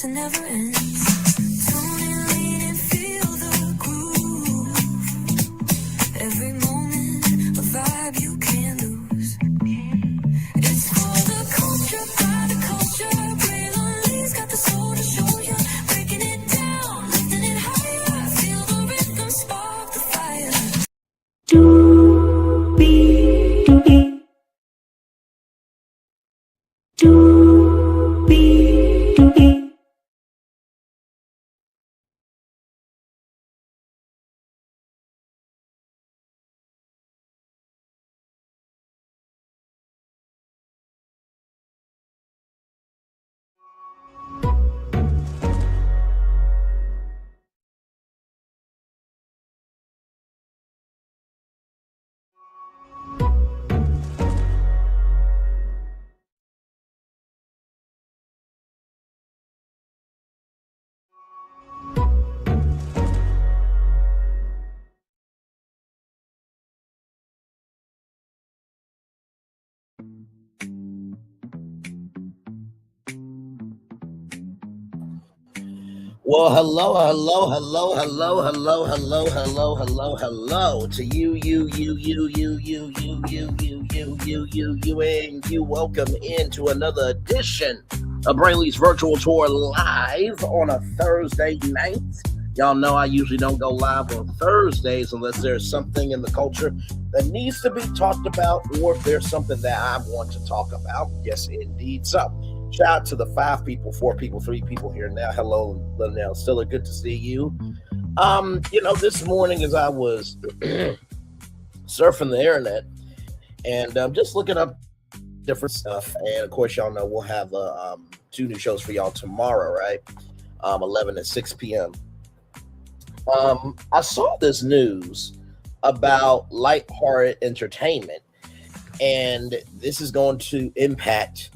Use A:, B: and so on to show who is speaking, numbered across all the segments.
A: that never ends. Tune in, lean and feel the groove. Every moment, a vibe you can't lose. It's for the culture, by the culture. Braylon Lee's got the soul to show you. Breaking it down, lifting it higher. Feel the rhythm, spark the fire.
B: Well, hello to you, and you. Welcome into another edition of Braylon's Virtual Tour live on a Thursday night. Y'all know I usually don't go live on Thursdays unless there's something in the culture that needs to be talked about, or if there's something that I want to talk about. Yes, indeed. So, shout out to the 5 people, 4 people, 3 people here now. Hello, Linnell. Still good to see you. This morning as I was surfing the internet and just looking up different stuff, and of course, y'all know we'll have 2 new shows for y'all tomorrow, right? 11 and 6 p.m. I saw this news about lighthearted entertainment, and this is going to impact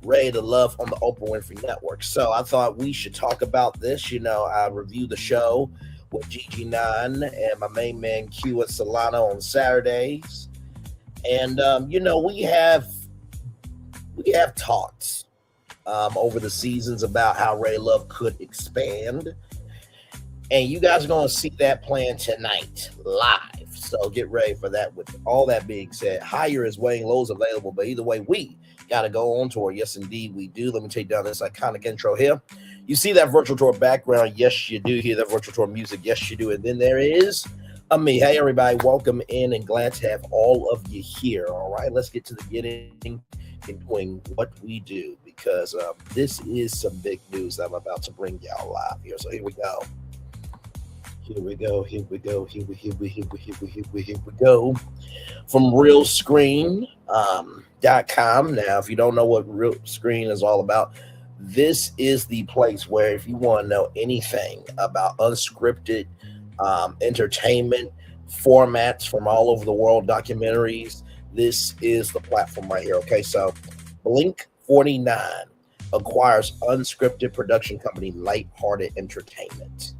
B: Ray the Love on the Oprah Winfrey Network. So I thought we should talk about this. I reviewed the show with Gigi9 and my main man Q at Solano on Saturdays. And we have talked over the seasons about how Ray Love could expand. And you guys are going to see that plan tonight live. So get ready for that. With all that being said, higher is weighing, low is available. But either way, we got to go on tour. Yes, indeed, we do. Let me take down this iconic intro here. You see that virtual tour background? Yes, you do. Hear that virtual tour music? Yes, you do. And then there is me. Hey, everybody. Welcome in and glad to have all of you here. All right, let's get to the getting and doing what we do, because this is some big news I'm about to bring y'all live here. So here we go. Here we go. From realscreen.com. Now, if you don't know what Real Screen is all about, this is the place where if you want to know anything about unscripted entertainment formats from all over the world, documentaries, this is the platform right here. Okay, so Blink 49 acquires unscripted production company Lighthearted Entertainment.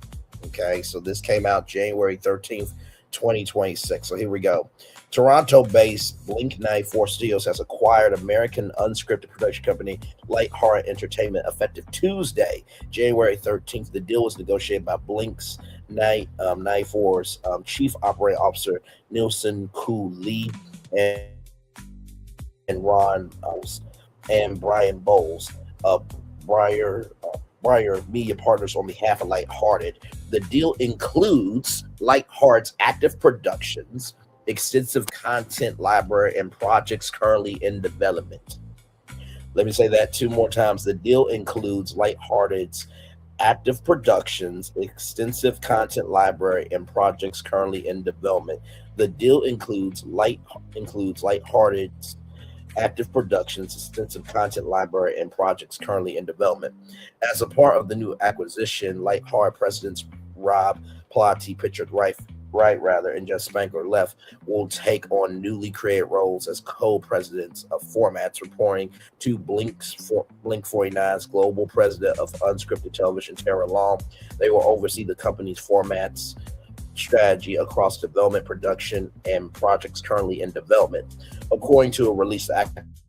B: Okay, so this came out January 13th, 2026. So here we go. Toronto-based Blink 94 Studios has acquired American unscripted production company Lighthearted Entertainment effective Tuesday, January 13th. The deal was negotiated by Blink's 94's Chief Operating Officer Nielsen Koo Lee and Ron and Brian Bowles of Breyer Media Partners on behalf of Lighthearted. The deal includes Lighthearted's active productions, extensive content library, and projects currently in development. Let me say that 2 more times. The deal includes Lighthearted's active productions, extensive content library, and projects currently in development. The deal includes Lighthearted's active productions, extensive content library, and projects currently in development. As a part of the new acquisition, Lighthearted presidents Rob Plotty, Richard Wright, and Jeff Spankler left will take on newly created roles as co-presidents of formats, reporting to Blink 49's global president of unscripted television, Tara Long. They will oversee the company's formats strategy across development, production, and projects currently in development. According to a release, the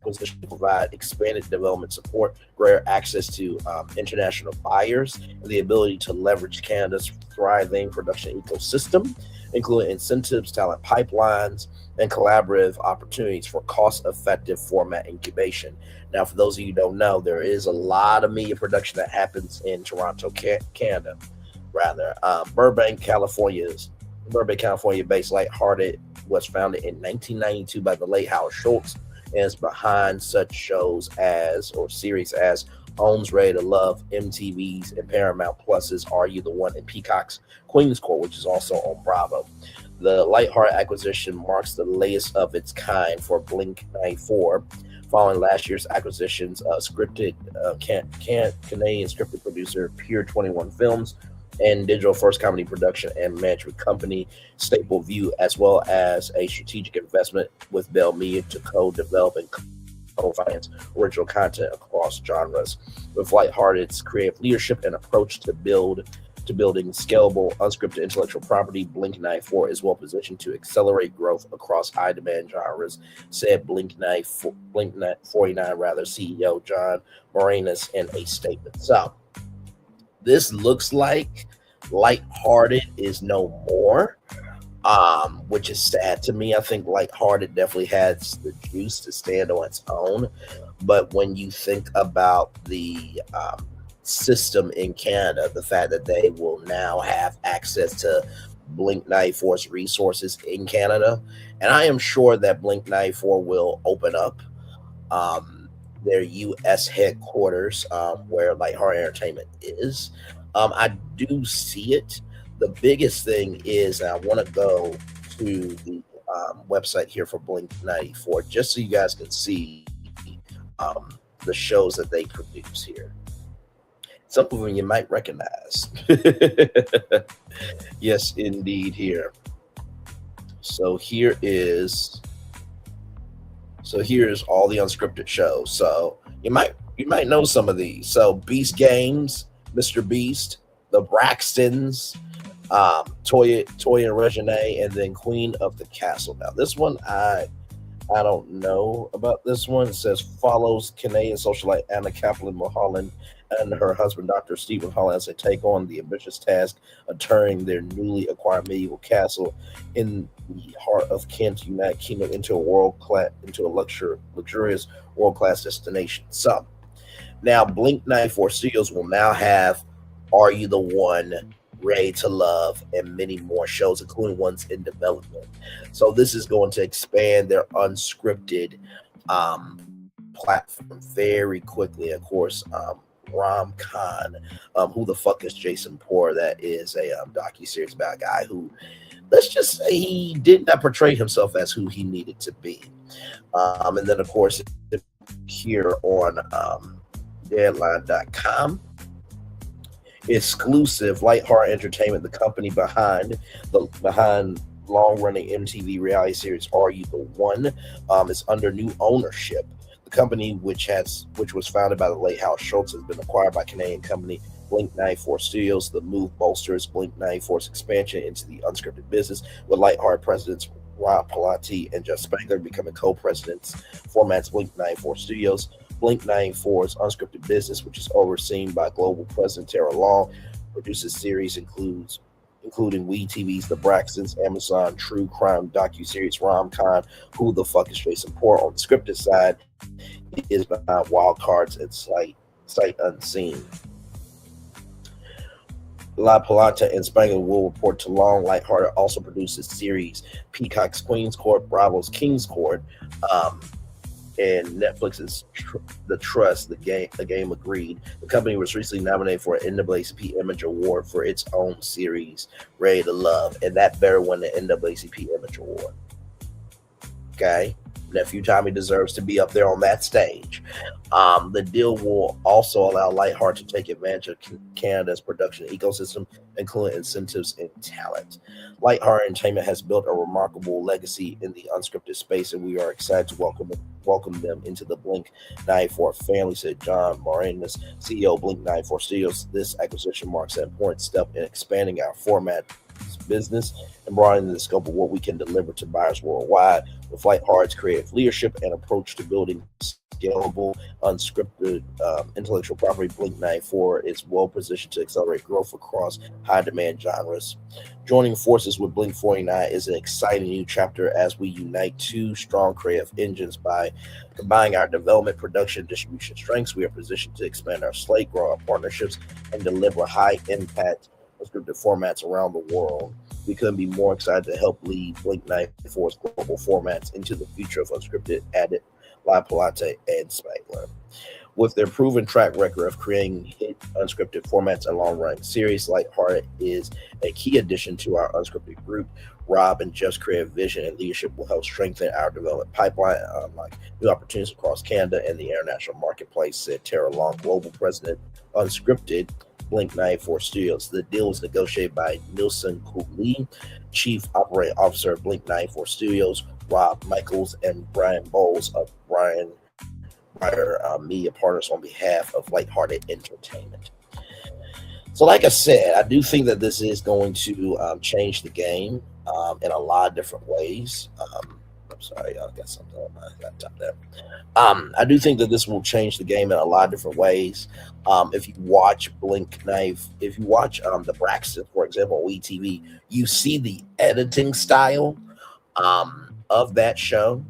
B: acquisition will provide expanded development support, greater access to international buyers, and the ability to leverage Canada's thriving production ecosystem, including incentives, talent pipelines, and collaborative opportunities for cost-effective format incubation. Now, for those of you who don't know, there is a lot of media production that happens in Toronto, Canada. Rather, Burbank, California-based Lighthearted was founded in 1992 by the late Howard Schultz and is behind such shows as or series as Homes Ready to Love, MTV's and Paramount Plus's Are You the One, and Peacock's Queen's Court, which is also on Bravo. The Lighthearted acquisition marks the latest of its kind for Blink 94, following last year's acquisitions of Canadian scripted producer Pure 21 Films and digital first comedy production and management company Staple View, as well as a strategic investment with Bell Media to co-develop and co-finance original content across genres. With Lighthearted's creative leadership and approach to building scalable, unscripted intellectual property, Blink 94 is well positioned to accelerate growth across high demand genres, said Blink 49 CEO John Moranis in a statement. So this looks like Lighthearted is no more, which is sad to me. I think Lighthearted definitely has the juice to stand on its own. But when you think about the system in Canada, the fact that they will now have access to Blink 94's resources in Canada, and I am sure that Blink 94 will open up their U.S. headquarters where Lighthearted Entertainment is. I do see it. The biggest thing is I want to go to the website here for Blink 94 just so you guys can see the shows that they produce here. Some of them you might recognize. Yes, indeed, here. So here's all the unscripted shows. So you might know some of these. So Beast Games, Mr. Beast, The Braxtons, Toya and Regine, and then Queen of the Castle. Now this one I don't know about this one. It says follows Canadian socialite Anna Kaplan Mulholland and her husband Dr. Stephen Holland as they take on the ambitious task of turning their newly acquired medieval castle in the heart of Kent, United Kingdom, into a luxurious world-class destination. So now Blink 94 Studios will now have Are You the One, Ready to Love, and many more shows, including ones in development. So this is going to expand their unscripted platform very quickly. Of course, Ram Khan, who the fuck is Jason Poor? That is a docuseries about a guy who, let's just say, he did not portray himself as who he needed to be. And then, of course, here on Deadline.com, exclusive Lighthearted Entertainment, the company behind long-running MTV reality series Are You the One, is under new ownership. The company, which was founded by the late Howard Schultz, has been acquired by Canadian company Blink 94 Studios. The move bolsters Blink 94's expansion into the unscripted business, with Lighthearted presidents Rob Palati and Jeff Spangler becoming co-presidents. Formats Blink 94 Studios. Blink 94's unscripted business, which is overseen by global president Tara Long, produces series including WeTV's The Braxtons, Amazon true crime docuseries Rom-Com, Who the Fuck is Jason Poor. On the scripted side, it is behind wild cards and sight unseen. La Palata and Spangler will report to Long. Lighthearted also produces series Peacock's Queen's Court, Bravo's King's Court, and Netflix's The Trust, the game agreed. The company was recently nominated for an NAACP Image Award for its own series, Ready to Love, and that better win the NAACP Image Award. Okay? Nephew Tommy deserves to be up there on that stage. The deal will also allow Lighthearted to take advantage of Canada's production ecosystem, including incentives and talent. Lighthearted Entertainment has built a remarkable legacy in the unscripted space, and we are excited to welcome them into the Blink 94 family, said John Moranis, CEO of Blink 94 Studios. This acquisition marks an important step in expanding our business and broadening the scope of what we can deliver to buyers worldwide. With Lighthearted's creative leadership and approach to building scalable, unscripted intellectual property, Blink 94 is well positioned to accelerate growth across high demand genres. Joining forces with Blink 49 is an exciting new chapter as we unite two strong creative engines by combining our development, production, and distribution strengths. We are positioned to expand our slate, grow our partnerships, and deliver high impact scripted formats around the world. We couldn't be more excited to help lead Blink 94's global formats into the future of unscripted, added, La Palate, and Spangler. With their proven track record of creating hit unscripted formats and long-running series, Lighthearted is a key addition to our unscripted group. Rob and Jeff's creative vision and leadership will help strengthen our development pipeline and unlock new opportunities across Canada and the international marketplace, said Tara Long, Global President, Unscripted, Blink 94 Studios. The deal was negotiated by Nielsen Cooley, Chief Operating Officer of Blink 94 Studios, Rob Michaels, and Brian Bowles of Brian Ryder Media Partners on behalf of Lighthearted Entertainment. So, like I said, I do think that this is going to change the game in a lot of different ways. I'm sorry, I got something on my laptop there. I do think that this will change the game in a lot of different ways. If you watch Blink Knife, if you watch the Braxton, for example, on WeTV, you see the editing style of that show.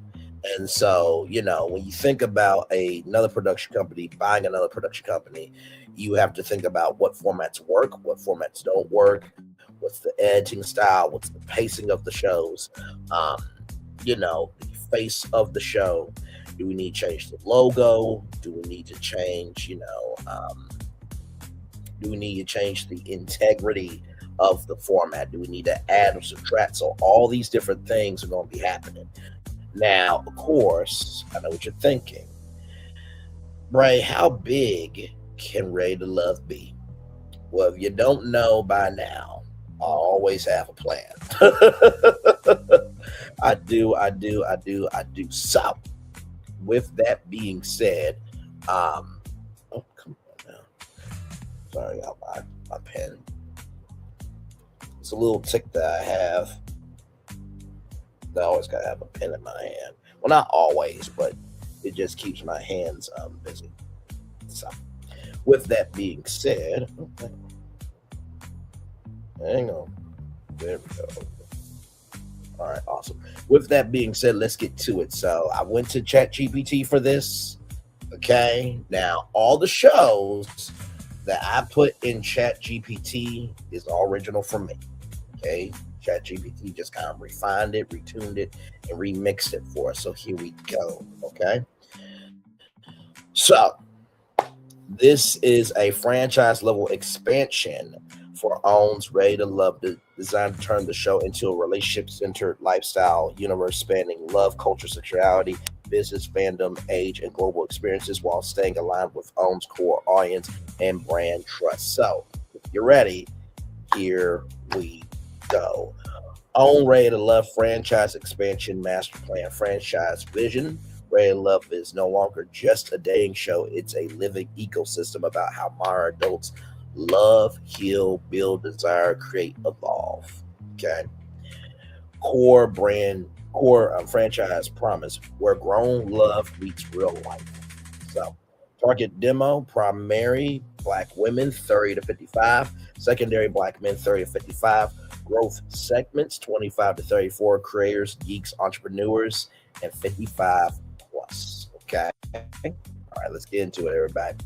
B: And so, when you think about another production company buying another production company, you have to think about what formats work, what formats don't work, what's the editing style, what's the pacing of the shows, the face of the show. Do we need to change the logo? Do we need to change, do we need to change the integrity of the format? Do we need to add or subtract? So all these different things are going to be happening. Now, of course, I know what you're thinking. Bray, how big can Ready to Love be? Well, if you don't know by now, I always have a plan. I do. So, with that being said, oh, come on now. Sorry about my pen. It's a little tick that I have. I always gotta have a pen in my hand. Well, not always, but it just keeps my hands busy. So, with that being said, hang on. There we go. All right, awesome. With that being said, let's get to it. So, I went to ChatGPT for this. Okay, now all the shows that I put in ChatGPT is all original from me. Okay. ChatGPT just kind of refined it, retuned it, and remixed it for us. So here we go. Okay. So this is a franchise level expansion for OWN's Ready to Love, designed to turn the show into a relationship-centered lifestyle universe spanning love, culture, sexuality, business, fandom, age, and global experiences while staying aligned with OWN's core audience and brand trust. So if you're ready, here we go. OWN Ready to Love franchise expansion master plan franchise vision. Ready to Love is no longer just a dating show. It's a living ecosystem about how modern adults love, heal, build, desire, create, evolve. Okay. Core franchise promise, where grown love meets real life. So, target demo, primary Black women 30 to 55, secondary Black men 30 to 55, growth segments 25 to 34, creators, geeks, entrepreneurs, and 55 plus. Okay. All right, let's get into it, everybody.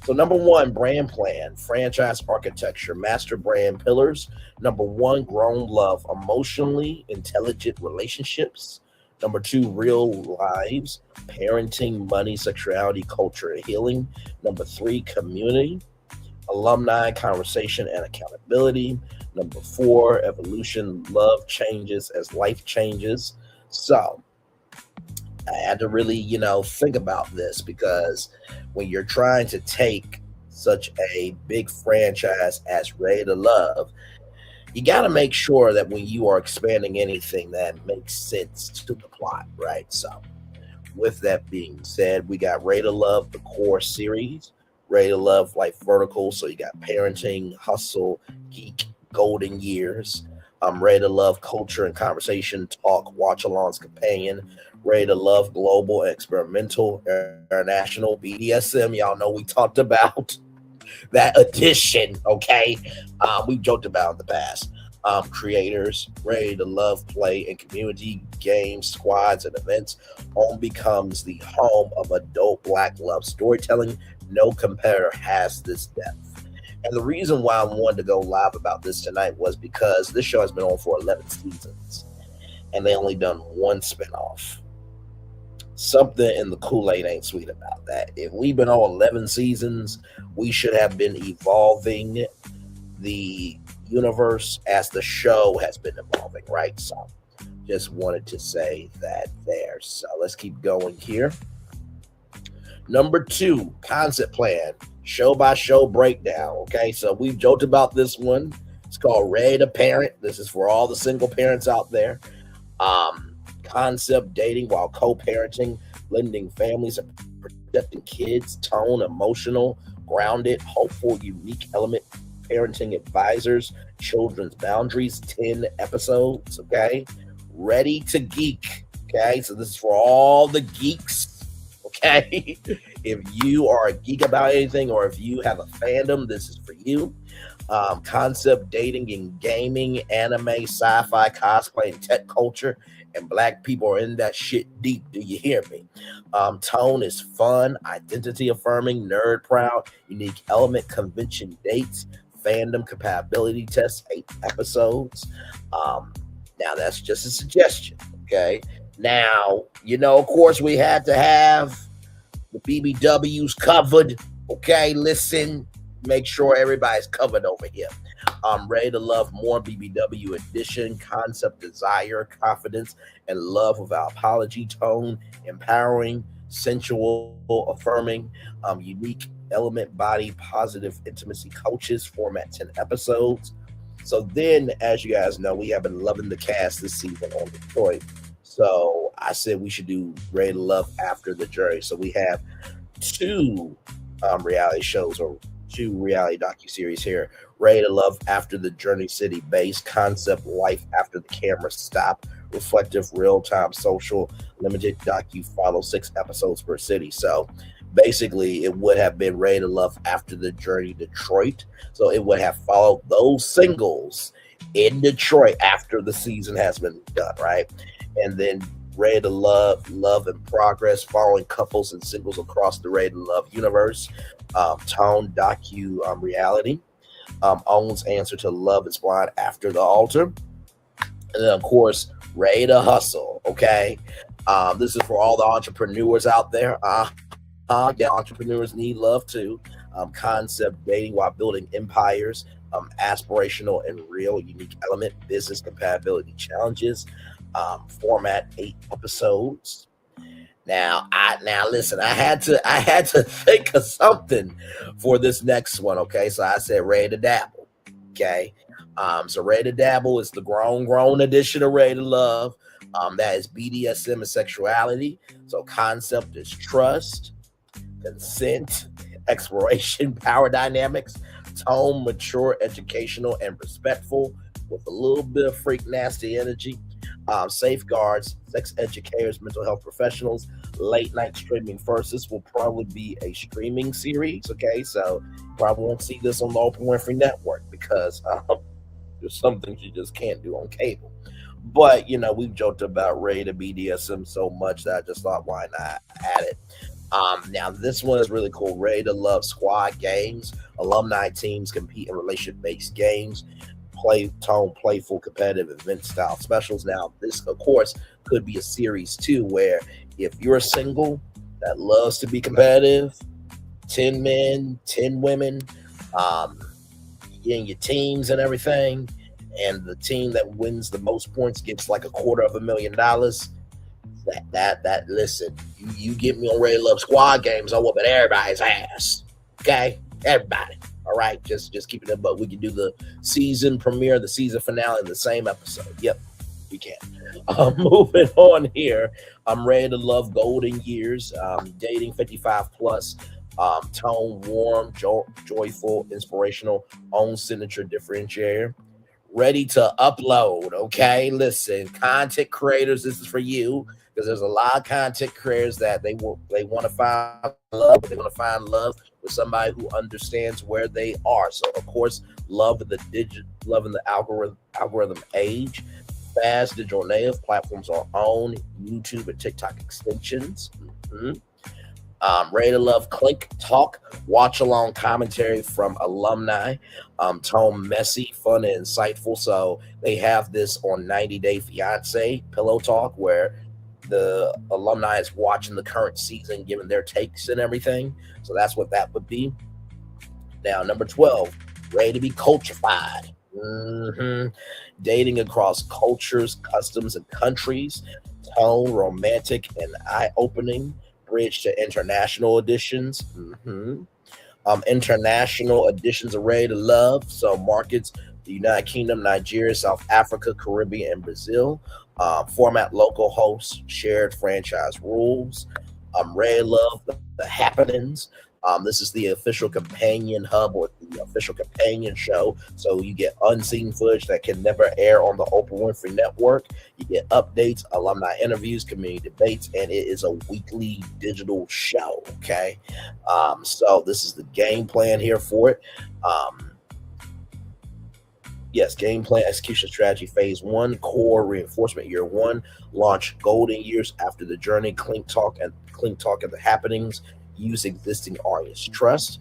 B: So, number one, brand plan, franchise architecture, master brand pillars. Number one, grown love, emotionally intelligent relationships. Number two, real lives, parenting, money, sexuality, culture, and healing. Number three, community, alumni, conversation, and accountability. Number four, evolution, love changes as life changes. So, I had to really, think about this, because when you're trying to take such a big franchise as Ready to Love, you got to make sure that when you are expanding anything, that makes sense to the plot, right? So, with that being said, we got Ready to Love, the core series, Ready to Love Life Vertical. So you got parenting, hustle, geek, golden years. I'm ready to love culture and conversation, talk, watch along's companion, ready to love global, experimental, international, BDSM. Y'all know we talked about that addition, okay? We've joked about in the past. Creators ready to love, play, and community games, squads, and events. Home becomes the home of adult Black love storytelling. No competitor has this depth. And the reason why I wanted to go live about this tonight was because this show has been on for 11 seasons, and they only done one spinoff. Something in the Kool-Aid ain't sweet about that. If we've been on 11 seasons, we should have been evolving the universe as the show has been evolving, right? So just wanted to say that there. So let's keep going here. Number 2, concept plan, show by show breakdown. Okay, so we've joked about this one. It's called Ready to Parent. This is for all the single parents out there. Concept dating while co-parenting, blending families and protecting kids, tone, emotional, grounded, hopeful, unique element, parenting advisors, children's boundaries, 10 episodes, okay? Ready to geek, okay? So this is for all the geeks, okay? If you are a geek about anything or if you have a fandom, this is for you. Concept dating in gaming, anime, sci-fi, cosplay, and tech culture, and Black people are in that shit deep. Do you hear me? Tone is fun, identity affirming, nerd proud, unique element, convention dates, fandom compatibility tests, 8 episodes. Now that's just a suggestion, okay? Now, of course, we had to have the BBWs covered, okay? Listen, make sure everybody's covered over here. I'm ready to love more BBW edition, concept, desire, confidence, and love without apology, tone, empowering, sensual, affirming, unique element, body, positive intimacy coaches, format 10 episodes. So then, as you guys know, we have been loving the cast this season on Detroit. So I said we should do Ready to Love After the Journey. So we have 2 reality shows or 2 reality docuseries here. Ready to Love After the Journey City based concept, life after the camera stop, reflective, real-time, social, limited docu follow 6 episodes per city. So basically it would have been Ready to Love After the Journey Detroit. So it would have followed those singles in Detroit after the season has been done, right? And then Ready to Love, Love in Progress, following couples and singles across the Ready to Love universe. Tone docu reality. Owen's answer to Love is Blind After the Altar. And then, of course, Ready to Hustle, okay? This is for all the entrepreneurs out there. Yeah, entrepreneurs need love too. Concept dating while building empires. Aspirational and real, unique element, business compatibility challenges. Format 8 episodes. Now listen, I had to think of something for this next one, okay? So I said Ready to Dabble, okay? So Ready to Dabble is the grown edition of Ready to Love. That is BDSM and sexuality. So concept is trust, consent, exploration, power dynamics, tone, mature, educational, and respectful with a little bit of freak nasty energy. Safeguards, sex educators, mental health professionals, late night streaming first. This will probably be a streaming series, okay? So you probably won't see this on the Oprah Winfrey Network because there's some things you just can't do on cable. But, we've joked about Ray to BDSM so much that I just thought, why not add it? Now, this one is really cool. Ready to Love Squad Games. Alumni teams compete in relationship-based games. Play tone, playful, competitive event style specials. Now, this, of course, could be a series too, where if you're single that loves to be competitive, 10 men, 10 women, in your teams and everything, and the team that wins the most points gets like $250,000. That listen, you get me on Ready to Love Squad Games, I'm whooping everybody's ass. Okay, everybody. All right, just keep it up. But we can do the season premiere, the season finale in the same episode. Yep, we can. Moving on here, I'm Ready to Love Golden Years, dating 55 plus, tone warm, joyful, inspirational, own signature differentiator. ready to upload. Okay, listen, content creators, this is for you because there's a lot of content creators that they want to find love. They want to find love with somebody who understands where they are. So of course, love in the algorithm age. Fast digital native platforms are own YouTube and TikTok extensions. Mhm. Ready to Love Clink Talk, watch along commentary from alumni. Tone messy, fun, and insightful. So they have this on 90 Day Fiance Pillow Talk, where the alumni is watching the current season, giving their takes and everything. So that's what that would be. Now, number 12, ready to be culturefied. Dating across cultures, customs, and countries. Tone, romantic, and eye opening. Bridge to international editions. International editions of Ready to Love. So markets: the United Kingdom, Nigeria, South Africa, Caribbean, and Brazil. Format: local hosts, shared franchise rules. Ready to Love, the happenings. This is the official companion hub or the official companion show. So you get unseen footage that can never air on the Oprah Winfrey Network. You get updates, alumni interviews, community debates, and it is a weekly digital show. Okay. So this is the game plan here for it. Yes, game plan, execution strategy, phase one, core reinforcement, year one, launch golden years after the journey, Clink Talk and the happenings, use existing audience trust.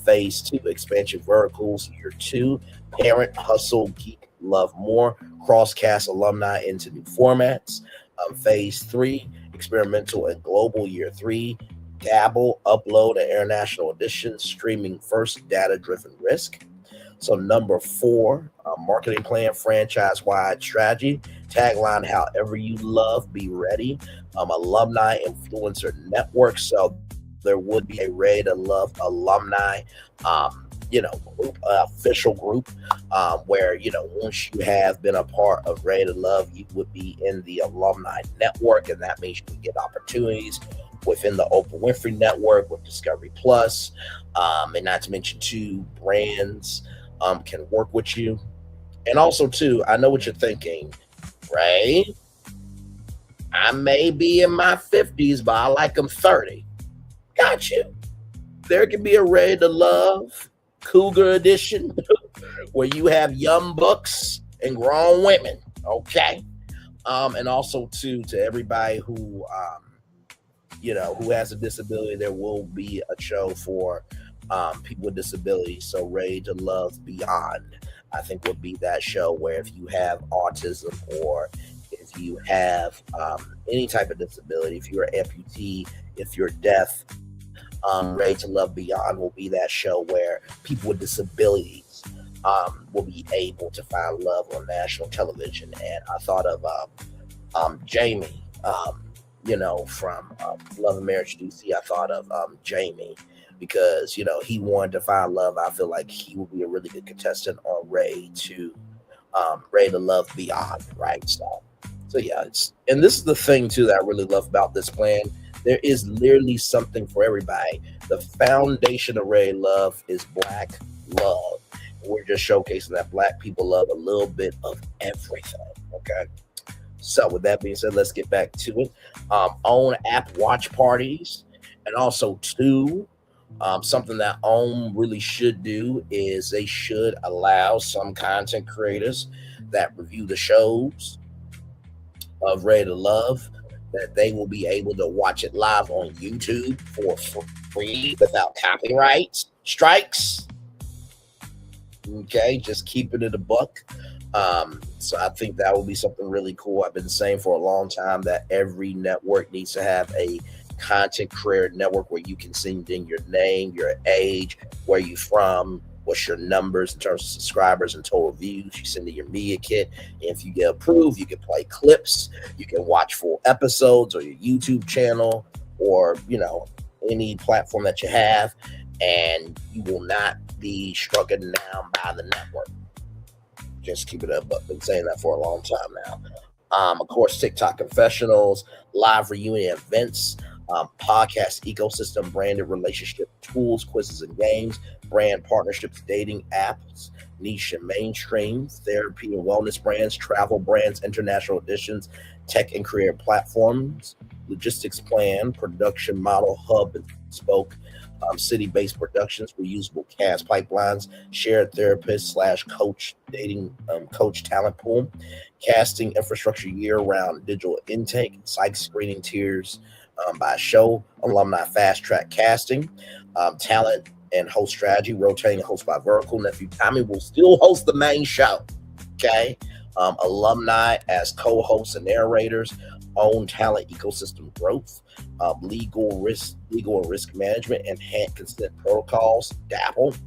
B: Phase two, expansion verticals, year two, parent, hustle, geek, love more, crosscast alumni into new formats. Phase three, experimental and global, year three, dabble, upload, and international editions, streaming first, data driven risk. So number four, marketing plan, franchise-wide strategy, tagline: however you love, be ready. Alumni influencer network. So there would be a Ready to Love alumni, group, official group, where once you have been a part of Ready to Love, you would be in the alumni network, and that means you can get opportunities within the Oprah Winfrey Network with Discovery Plus, and not to mention two brands can work with you. And also, too, I know what you're thinking, right? I may be in my 50s, but I like them 30. Got you. There can be a Ready to Love Cougar edition where you have young bucks and grown women. Okay. And also, too, to everybody who, who has a disability, there will be a show for people with disabilities. So Ready to Love Beyond, I think, would be that show where if you have autism or if you have any type of disability, if you're an amputee, if you're deaf, Ready to Love Beyond will be that show where people with disabilities will be able to find love on national television. And I thought of Jamie, from Love and Marriage DC. I thought of Jamie because he wanted to find love. I feel like he would be a really good contestant on Ready to Love Beyond, right? So yeah, and this is the thing too that I really love about this plan. There is literally something for everybody. The foundation of Ready to Love is Black love. We're just showcasing that Black people love a little bit of everything. Okay. So with that being said, let's get back to it. Own app watch parties, and also two. Something that OWN really should do is they should allow some content creators that review the shows of Ready to Love that they will be able to watch it live on YouTube for free without copyright strikes. Okay, just keeping it a buck. So I think that will be something really cool. I've been saying for a long time that every network needs to have a content creator network where you can send in your name, your age, where you from, what's your numbers in terms of subscribers and total views. You send in your media kit. And if you get approved, you can play clips. You can watch full episodes or your YouTube channel or, any platform that you have. And you will not be struck down by the network. Just keep it up. I've been saying that for a long time now. Of course, TikTok confessionals, live reunion events. Podcast ecosystem, branded relationship tools, quizzes and games, brand partnerships, dating apps, niche and mainstream, therapy and wellness brands, travel brands, international editions, tech and career platforms, logistics plan, production model, hub and spoke, city-based productions, reusable cast pipelines, shared therapist slash coach, dating coach talent pool, casting infrastructure year-round digital intake, psych screening tiers by show, alumni fast track casting, talent and host strategy, rotating host by vertical. Nephew Tommy will still host the main show. Okay. Alumni as co-hosts and narrators, own talent ecosystem growth, legal and risk management, enhanced consent protocols, DAPL,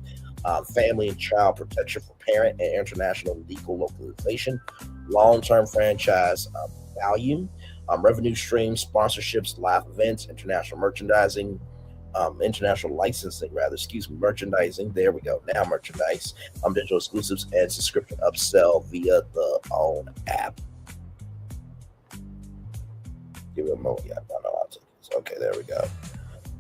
B: family and child protection for parent and international legal localization, long-term franchise value, revenue streams, sponsorships, live events, international merchandising, international licensing, rather, excuse me, merchandising. There we go. Now merchandise, digital exclusives, and subscription upsell via the own app. Give it a moment. Yeah, I know how to. Okay, there we go.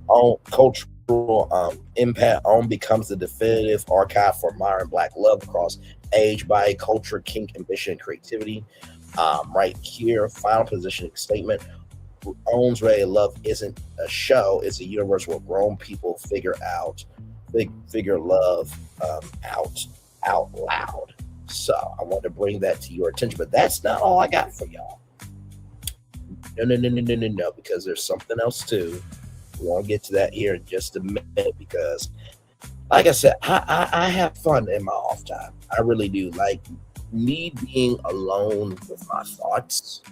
B: On cultural impact, on becomes the definitive archive for modern Black love across age, body, culture, kink, ambition, and creativity. Right here, final positioning statement. Owns Ready to Love isn't a show; it's a universe where grown people figure love out loud. So I want to bring that to your attention, but that's not all I got for y'all. No, because there's something else too. We're gonna get to that here in just a minute because, like I said, I have fun in my off time. I really do. Like me being alone with my thoughts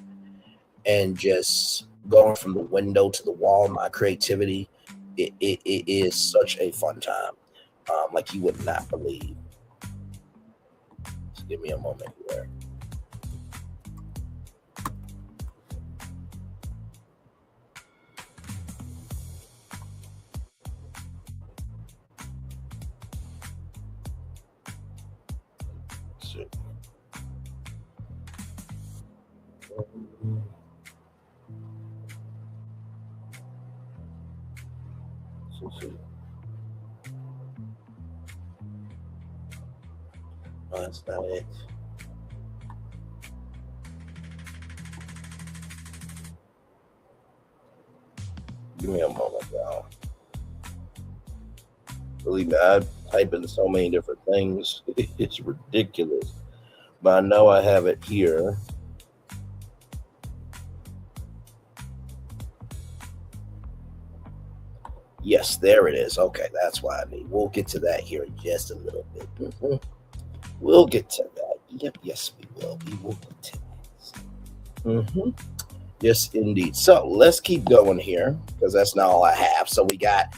B: and just going from the window to the wall, my creativity, it is such a fun time. Like you would not believe. Just give me a moment here. No, that's not it. Give me a moment, y'all. Believe me, I type in so many different things. It's ridiculous. But I know I have it here. Yes, there it is. Okay, that's why I need. We'll get to that here in just a little bit. We'll get to that. Yep, yes, we will. We will get to that. Yes, indeed. So let's keep going here because that's not all I have. So we got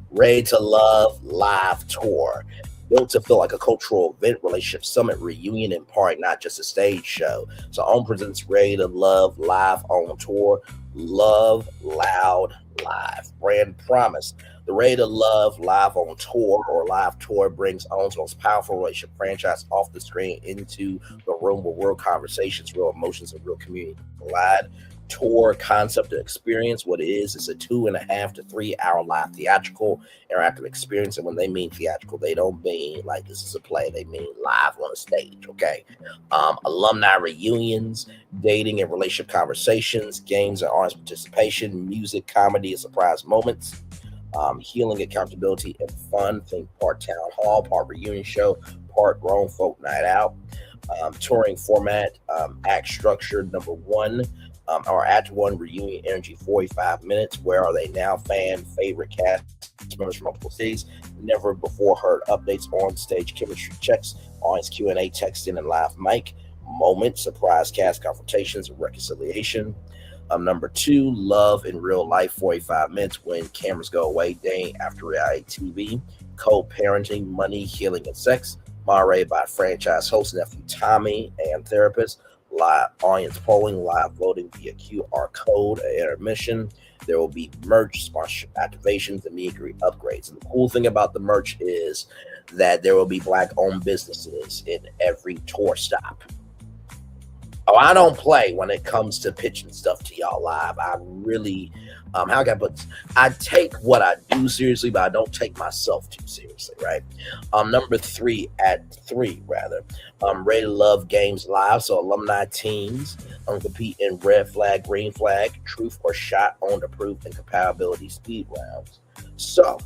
B: Ready to Love live tour, built to feel like a cultural event, relationship summit, reunion, and party, not just a stage show. So OWN presents Ready to Love live on tour. Love loud live. Brand promise. The Ready to Love live on tour or live tour brings OWN's most powerful relationship franchise off the screen into the room where real conversations, real emotions, and real community collide. Tour concept and experience. What it is a 2.5 to 3 hour live theatrical interactive experience. And when they mean theatrical, they don't mean like this is a play. They mean live on a stage. Okay. Alumni reunions, dating and relationship conversations, games and arts participation, music, comedy, and surprise moments. Healing, accountability, and fun. Think part town hall, part reunion show, part grown folk night out. Touring format, act structure. Number one, our Act 1 reunion energy, 45 minutes. Where are they now? Fan favorite cast members from multiple cities. Never before heard updates on stage chemistry checks, audience Q&A, texting, and live mic. Moment, surprise cast confrontations and reconciliation. Number two, love in real life, 45 minutes when cameras go away, day after reality TV. Co-parenting, money, healing, and sex. Moderated by franchise host Nephew Tommy and therapist. Live audience polling, live voting via QR code at intermission. There will be merch, sponsorship activations, and meet and greet upgrades. And the cool thing about the merch is that there will be Black-owned businesses in every tour stop. Oh, I don't play when it comes to pitching stuff to y'all live. I really, how can I put this? I take what I do seriously, but I don't take myself too seriously, right? Number three, at three rather, Ready to Love Games Live. So alumni teams compete in red flag, green flag, truth or shot, owned, approved, and compatibility speed rounds. So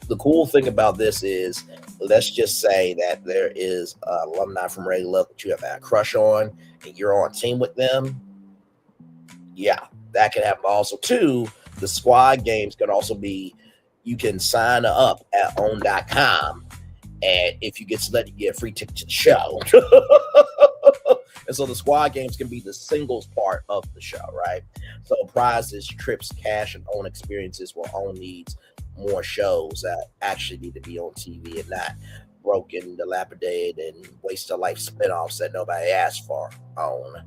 B: the cool thing about this is, let's just say that there is alumni from Ready to Love that you have had a crush on, and you're on a team with them. Yeah, that can happen. Also, too, the squad games can also be, you can sign up at own.com, and if you get selected, you get a free ticket to the show. And so the squad games can be the singles part of the show, right? So prizes, trips, cash, and own experiences will own needs more shows that actually need to be on TV and not broken, dilapidated, and waste of life spinoffs that nobody asked for on.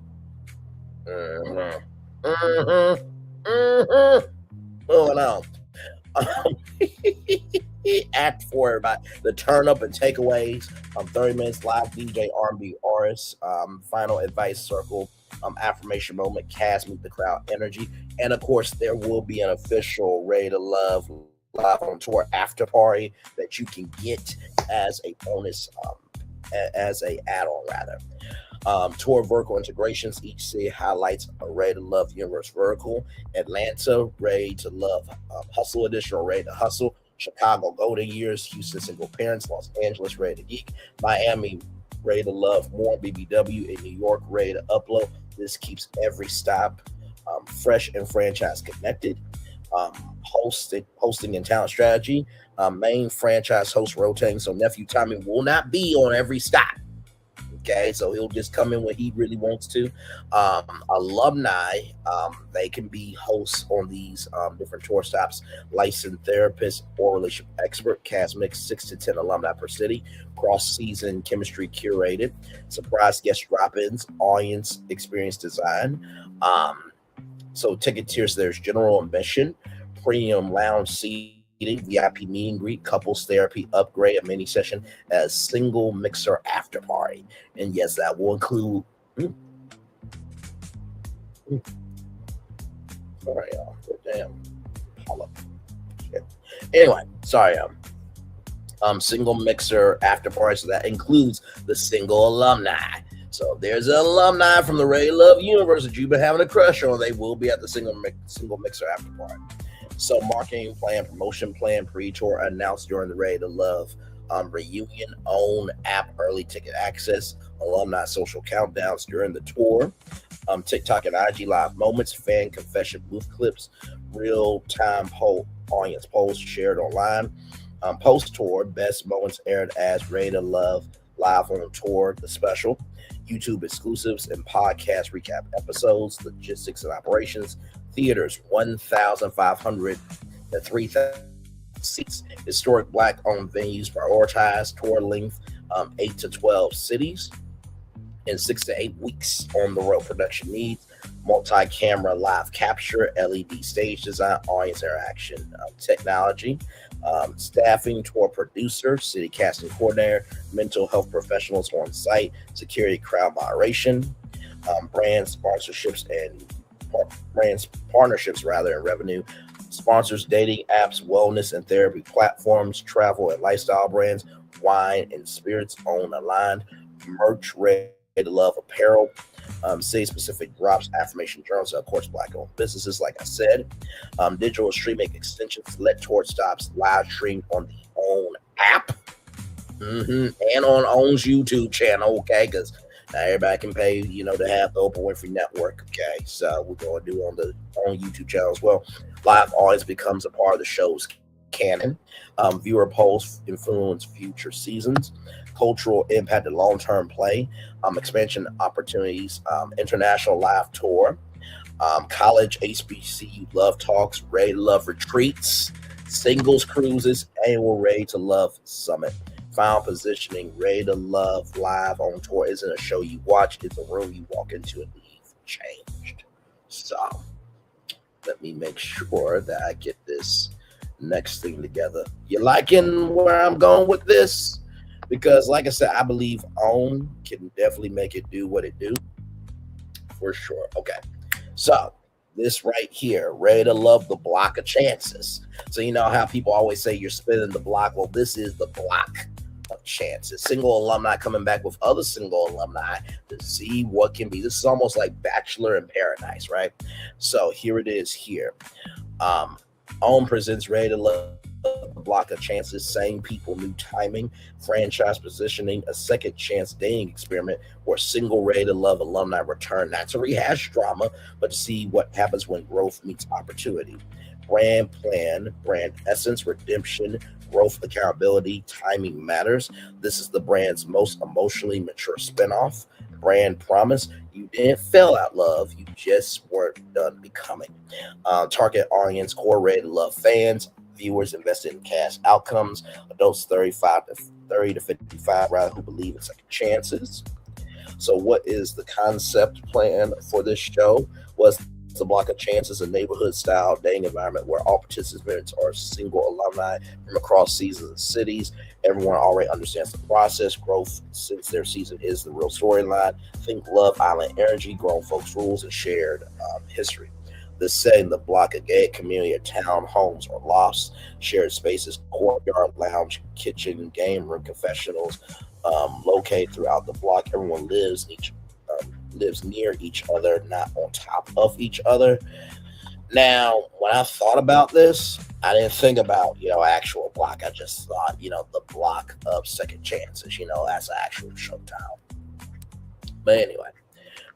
B: Mm-hmm. Mm-hmm. Mm-hmm. Oh no. Um, Act for everybody. The turn up and takeaways. 30 minutes live DJ R&B artists. Final advice circle. Affirmation moment. Cast meet the crowd energy. And of course, there will be an official Ready to Love live on tour after party that you can get as a bonus, as a add-on rather. Tour vertical integrations. Each city highlights a Ready to Love universe vertical. Atlanta, Ready to Love Hustle Edition or Ready to Hustle. Chicago, Golden Years. Houston, Single Parents. Los Angeles, Ready to Geek. Miami, Ready to Love More, BBW. In New York, Ready to Upload. This keeps every stop fresh and franchise connected. Hosting and talent strategy. Main franchise host rotating, so Nephew Tommy will not be on every stop. Okay, so he'll just come in when he really wants to. Alumni, they can be hosts on these different tour stops. Licensed therapist or relationship expert. Cast mix 6 to 10 alumni per city. Cross season chemistry curated. Surprise guest drop-ins. Audience experience design. So ticket tiers, there's general admission, premium lounge seating, VIP meet and greet, couples therapy, upgrade, a mini session, as single mixer after party. And yes, that will include. Sorry, y'all. Damn. Hold up. Shit. Anyway, sorry, single mixer after party. So that includes the single alumni. So if there's an alumni from the Ready to Love universe that you've been having a crush on, they will be at the single mixer after party. So marketing plan, promotion plan, pre-tour announced during the Ready to Love reunion, own app, early ticket access, alumni social countdowns during the tour, TikTok and IG live moments, fan confession booth clips, real-time audience polls shared online, post-tour, best moments aired as Ready to Love live on tour, the special, YouTube exclusives and podcast recap episodes, logistics and operations, theaters 1,500 to 3,000 seats, historic Black-owned venues prioritized, tour length 8 to 12 cities in 6 to 8 weeks on the road. Production needs multi-camera live capture, LED stage design, audience interaction, technology, staffing, tour producer, city casting coordinator, mental health professionals on site, security, crowd moderation, brand sponsorships and and revenue, sponsors, dating apps, wellness and therapy platforms, travel and lifestyle brands, wine and spirits owned aligned, merch, Ready to Love apparel, city specific drops, affirmation journals, of course, Black owned businesses, like I said, digital streaming extensions, let tour stops live streamed on the OWN app, and on OWN's YouTube channel, okay, because now everybody can pay, to have the Oprah Winfrey Network. Okay, so we're going to do on the OWN YouTube channel as well. Live audience becomes a part of the show's canon. Viewer polls influence future seasons. Cultural impact and long-term play. Expansion opportunities. International live tour. College HBCU love talks. Ready to Love retreats. Singles cruises. Annual Ready to Love summit. Final positioning, Ready to Love live on tour isn't a show you watch, it's a room you walk into and leave changed. So let me make sure that I get this next thing together. You liking where I'm going with this? Because like I said, I believe OWN can definitely make it do what it do. for sure. Okay. So this right here, ready to love the block of chances. So you know how people always say you're spinning the block. Well, this is the block of chances. Single alumni coming back with other single alumni to see what can be. This is almost like Bachelor in Paradise, right? So here it is here. Um, OWN presents Ready to Love, a block of chances, same people, new timing, franchise positioning, a second chance dating experiment, or single Ready to Love alumni return. Not to rehash drama, but to see what happens when growth meets opportunity. Brand plan, brand essence, redemption, growth, accountability, timing matters. This is the brand's most emotionally mature spinoff. Brand promise, you didn't fail at love, you just weren't done becoming. Target audience, core Ready to Love fans, viewers invested in cast outcomes, adults 35 to 30 to 55, rather, who believe in second chances. So, what is the concept plan for this show? Was the block of chances, a neighborhood style dating environment where all participants are single alumni from across seasons and cities. Everyone already understands the process. Growth, since their season is the real storyline. Think Love Island energy, grown folks rules, and shared history. The setting, the block of gated community of town homes or lofts, shared spaces, courtyard, lounge, kitchen, game room, confessionals, located throughout the block. Everyone lives near each other, not on top of each other. Now, when I thought about this, I didn't think about, actual block. I just thought, the block of second chances, that's an actual showtime. But anyway,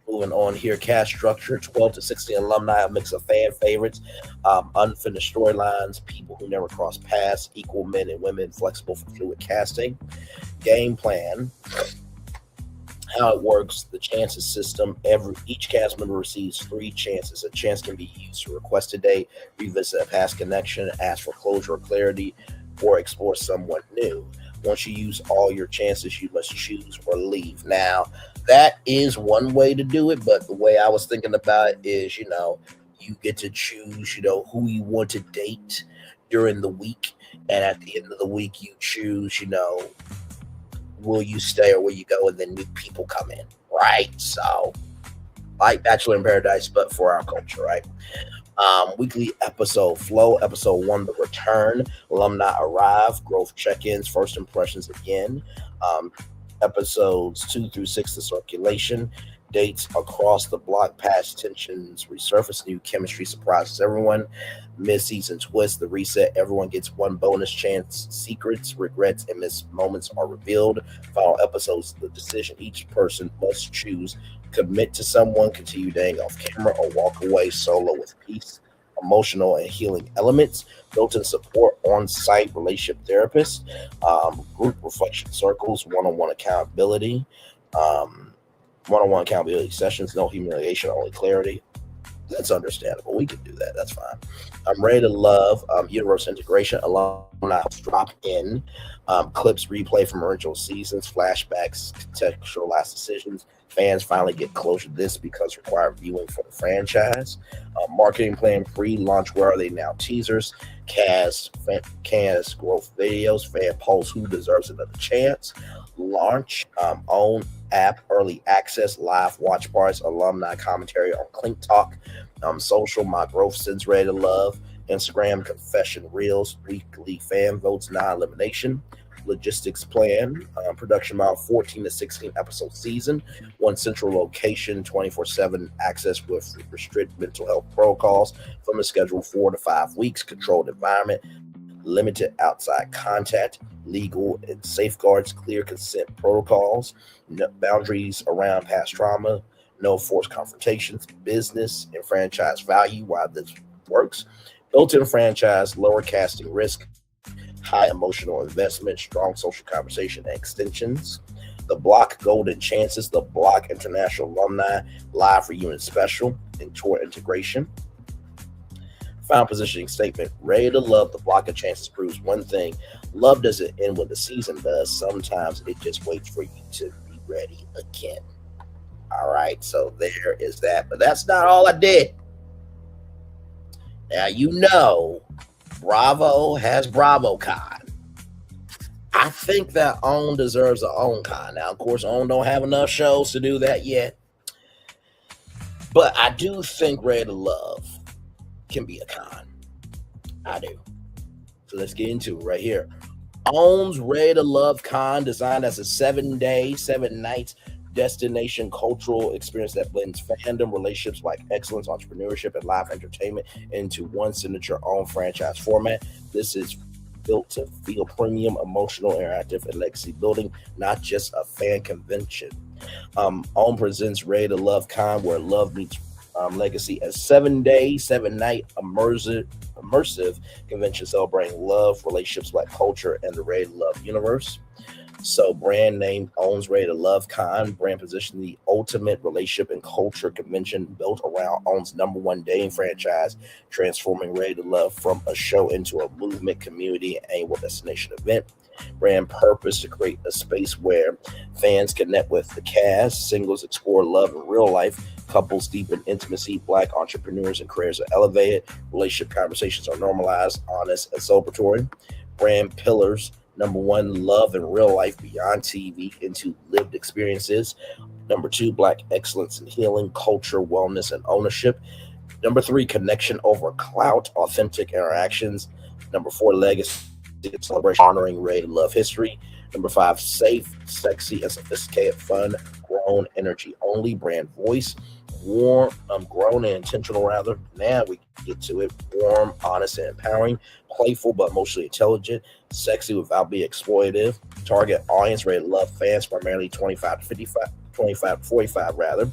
B: moving on here, cast structure, 12 to 16 alumni, a mix of fan favorites, unfinished storylines, people who never cross paths, equal men and women, flexible for fluid casting. Game plan, how it works, the chances system. Each cast member receives 3 chances. A chance can be used to request a date, revisit a past connection, ask for closure or clarity, or explore someone new. Once you use all your chances, you must choose or leave. Now, that is one way to do it, but the way I was thinking about it is, you get to choose, who you want to date during the week. And at the end of the week, you choose, will you stay or will you go? And then new people come in, right? So, like Bachelor in Paradise, but for our culture, right? Weekly episode flow. Episode 1, the return. Alumni arrive. Growth check-ins. First impressions again. Episodes 2 through 6, the circulation. Dates across the block. Past tensions resurface. New chemistry surprises everyone. Mid-season twist. The reset. Everyone gets one bonus chance. Secrets, regrets, and missed moments are revealed. Final episodes. The decision each person must choose. Commit to someone, continue dating off camera, or walk away solo with peace, emotional, and healing elements. Built-in support, on-site relationship therapist, group reflection circles, one-on-one accountability, one-on-one accountability sessions, no humiliation, only clarity. That's understandable. We can do that. That's fine. I'm ready to love. Universe integration. Alumni drop in. Clips replay from original seasons. Flashbacks. Contextualized decisions. Fans finally get closure to this because required viewing for the franchise. Marketing plan pre-launch. Where are they now? Teasers. Cast growth videos. Fan polls. Who deserves another chance? Launch. Own app, early access, live watch parties, alumni commentary on Clink Talk, social, my growth since Ready to Love, Instagram, confession reels, weekly fan votes, non-elimination, logistics plan, production model, 14 to 16 episode season, one central location, 24/7 access with restricted mental health protocols, from the schedule 4 to 5 weeks, controlled environment, limited outside contact, legal and safeguards, clear consent protocols, no boundaries around past trauma, no forced confrontations, business and franchise value, why this works, built-in franchise, lower casting risk, high emotional investment, strong social conversation and extensions. The block golden chances, the block international alumni, live reunion special, and tour integration. Final positioning statement. Ready to love, the block of chances proves one thing. Love doesn't end when the season does. Sometimes it just waits for you to be ready again. All right, so there is that. But that's not all I did. Now, Bravo has BravoCon. I think that OWN deserves an OWNCon. Now, of course, OWN don't have enough shows to do that yet. But I do think Red Love can be a con. I do. So let's get into it right here. Owns Ready to Love Con, designed as a 7-day, 7 nights destination cultural experience that blends fandom, relationships like excellence, entrepreneurship, and live entertainment into one signature own franchise format. This is built to feel premium, emotional, interactive, and legacy building, not just a fan convention. OWN presents Ready to Love Con, where love meets legacy, a 7-day, 7 night immersive convention celebrating love, relationships, black culture, and the Ready to Love universe. So, brand name owns Ready to Love Con, brand position the ultimate relationship and culture convention built around owns #1 dating franchise, transforming Ready to Love from a show into a movement, community, and annual destination event. Brand purpose to create a space where fans connect with the cast, singles explore love in real life, couples deepen intimacy, black entrepreneurs and careers are elevated, relationship conversations are normalized, honest, and celebratory. Brand pillars: #1, love in real life beyond TV into lived experiences. #2, black excellence and healing, culture, wellness, and ownership. #3, connection over clout, authentic interactions. #4, legacy and celebration, honoring Ray to Love history. #5, safe, sexy, and sophisticated fun, grown energy only, brand voice. Warm, grown and intentional rather. Now we get to it. Warm, honest, and empowering. Playful but emotionally intelligent. Sexy without being exploitative. Target audience: Ray to Love fans, primarily 25 to 55, 25 to 45 rather.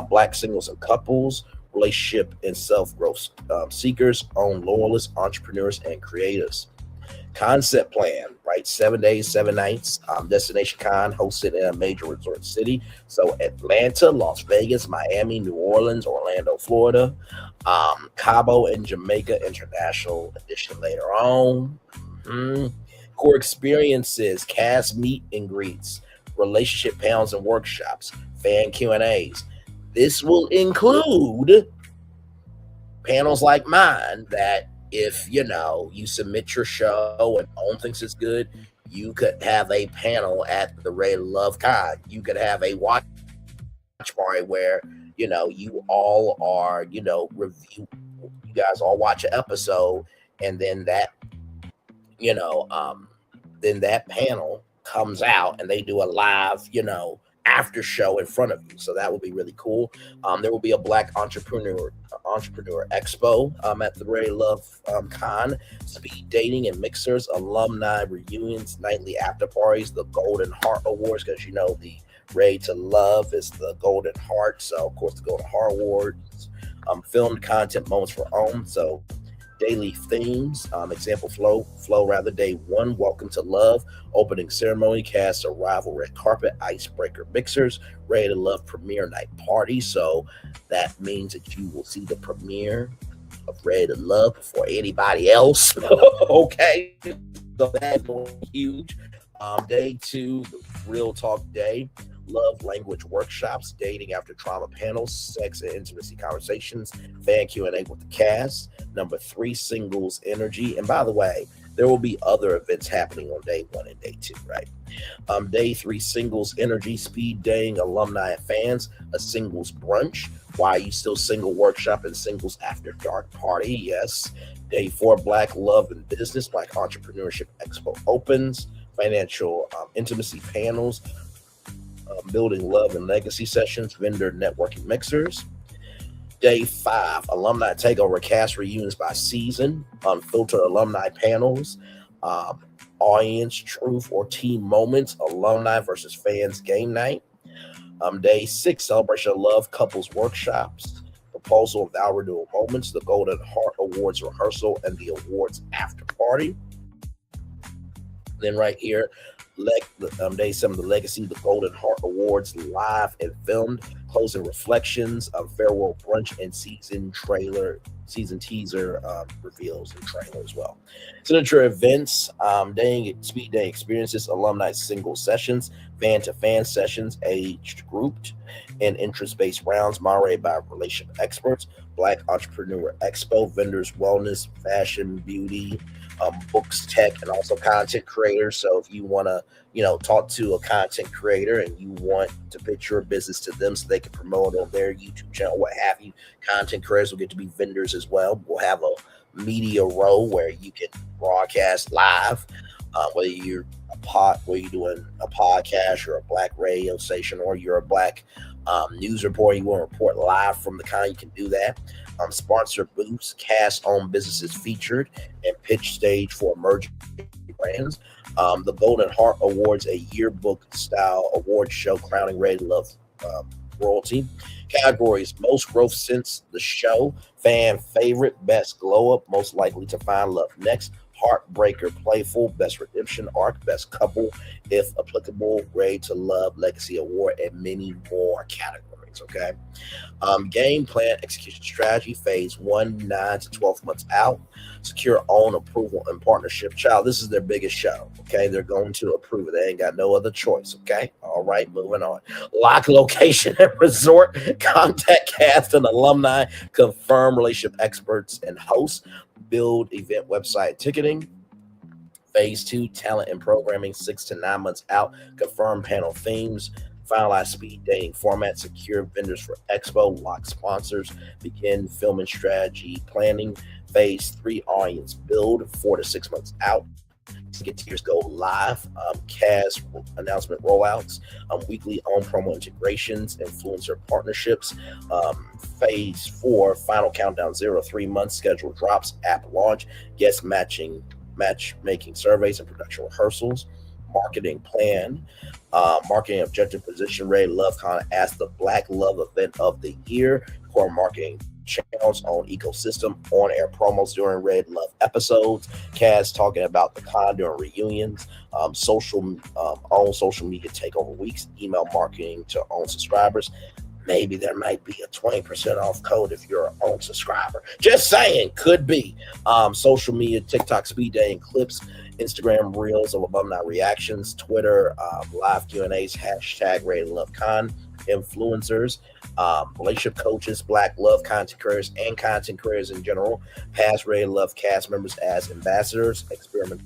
B: Black singles and couples. Relationship and self-growth seekers. Own loyalists, entrepreneurs, and creators. Concept plan, right? 7 days, 7 nights. Destination Con hosted in a major resort city. So Atlanta, Las Vegas, Miami, New Orleans, Orlando, Florida, Cabo and Jamaica International Edition later on. Core experiences: cast meet and greets, relationship panels and workshops, fan Q&As. This will include panels like mine that if you submit your show and OWN thinks it's good, you could have a panel at the Ray Love Con. You could have a watch party where you all are review. You guys all watch an episode, and then that panel comes out and they do a live after show in front of you. So that will be really cool. There will be a Black Entrepreneur Expo at the Ray Love Con. Speed dating and mixers, alumni reunions, nightly after parties, the Golden Heart Awards, because the Ray to Love is the Golden Heart. So of course the Golden Heart Awards. Filmed content moments for OWN. So daily themes, example flow rather. Day 1, welcome to love, opening ceremony, cast arrival, red carpet, icebreaker mixers, Ready to Love premiere night party. So that means that you will see the premiere of Ready to Love before anybody else. Okay, so that's huge. Day 2, the real talk day, love language workshops, dating after trauma panels, sex and intimacy conversations, fan Q&A with the cast. #3, singles energy. And by the way, there will be other events happening on day 1 and day 2, right? Day 3, singles energy, speed dating, alumni and fans, a singles brunch, why are you still single workshop, and singles after dark party. Yes. Day 4, black love and business, Black Entrepreneurship Expo opens, financial intimacy panels, building love and legacy sessions, vendor networking mixers. Day 5, alumni takeover, cast reunions by season, unfiltered alumni panels, audience truth or team moments, alumni versus fans game night. Day 6, celebration of love, couples workshops, proposal and vow renewal moments, the Golden Heart Awards rehearsal, and the awards after party. Then right here, day 7, the legacy, the Golden Heart Awards live and filmed, closing reflections, farewell brunch, and season teaser reveals and trailer as well. Signature events, speed day experiences, alumni single sessions, fan to fan sessions, aged grouped, and interest-based rounds moderated by relationship experts, Black Entrepreneur Expo, vendors, wellness, fashion, beauty, books, tech, and also content creators. So if you want to talk to a content creator and you want to pitch your business to them so they can promote on their YouTube channel, what have you. Content creators will get to be vendors as well. We'll have a media row where you can broadcast live, whether whether you're doing a podcast or a black radio station, or you're a black news reporter, you want to report live from the con, you can do that. Sponsor booths, cast on businesses featured, and pitch stage for emerging brands. The Golden Heart Awards, a yearbook style award show crowning Ray Love royalty. Categories: most growth since the show, fan favorite, best glow up, most likely to find love next, heartbreaker, playful, best redemption arc, best couple, if applicable, Ray to Love Legacy Award, and many more categories. Okay. Game plan, execution strategy, phase 1, 9 to 12 months out. Secure own approval and partnership. Child, this is their biggest show. Okay. They're going to approve it. They ain't got no other choice. Okay. All right. Moving on. Lock location and resort. Contact cast and alumni. Confirm relationship experts and hosts. Build event website ticketing. Phase 2, talent and programming, 6 to 9 months out. Confirm panel themes. Finalize speed dating format. Secure vendors for expo. Lock sponsors. Begin filming strategy planning. Phase 3, audience build, 4 to 6 months out. Tickets go live. Cast announcement rollouts. Weekly on promo integrations. Influencer partnerships. Phase 4, final countdown, 0 to 3 months. Schedule drops. App launch. Guest matchmaking surveys and production rehearsals. Marketing plan. Marketing objective position. Ray LoveCon as the Black Love event of the year. Core marketing channels on ecosystem, on-air promos during Red Love episodes, cast talking about the con during reunions, own social media takeover weeks, email marketing to own subscribers. Maybe there might be a 20% off code if you're an own subscriber. Just saying, could be. Social media, TikTok speed dating clips, Instagram reels of alumni reactions, Twitter live Q&As, hashtag RateLoveCon, influencers, relationship coaches, Black Love content creators, and content creators in general, past Ray Love cast members as ambassadors, experimental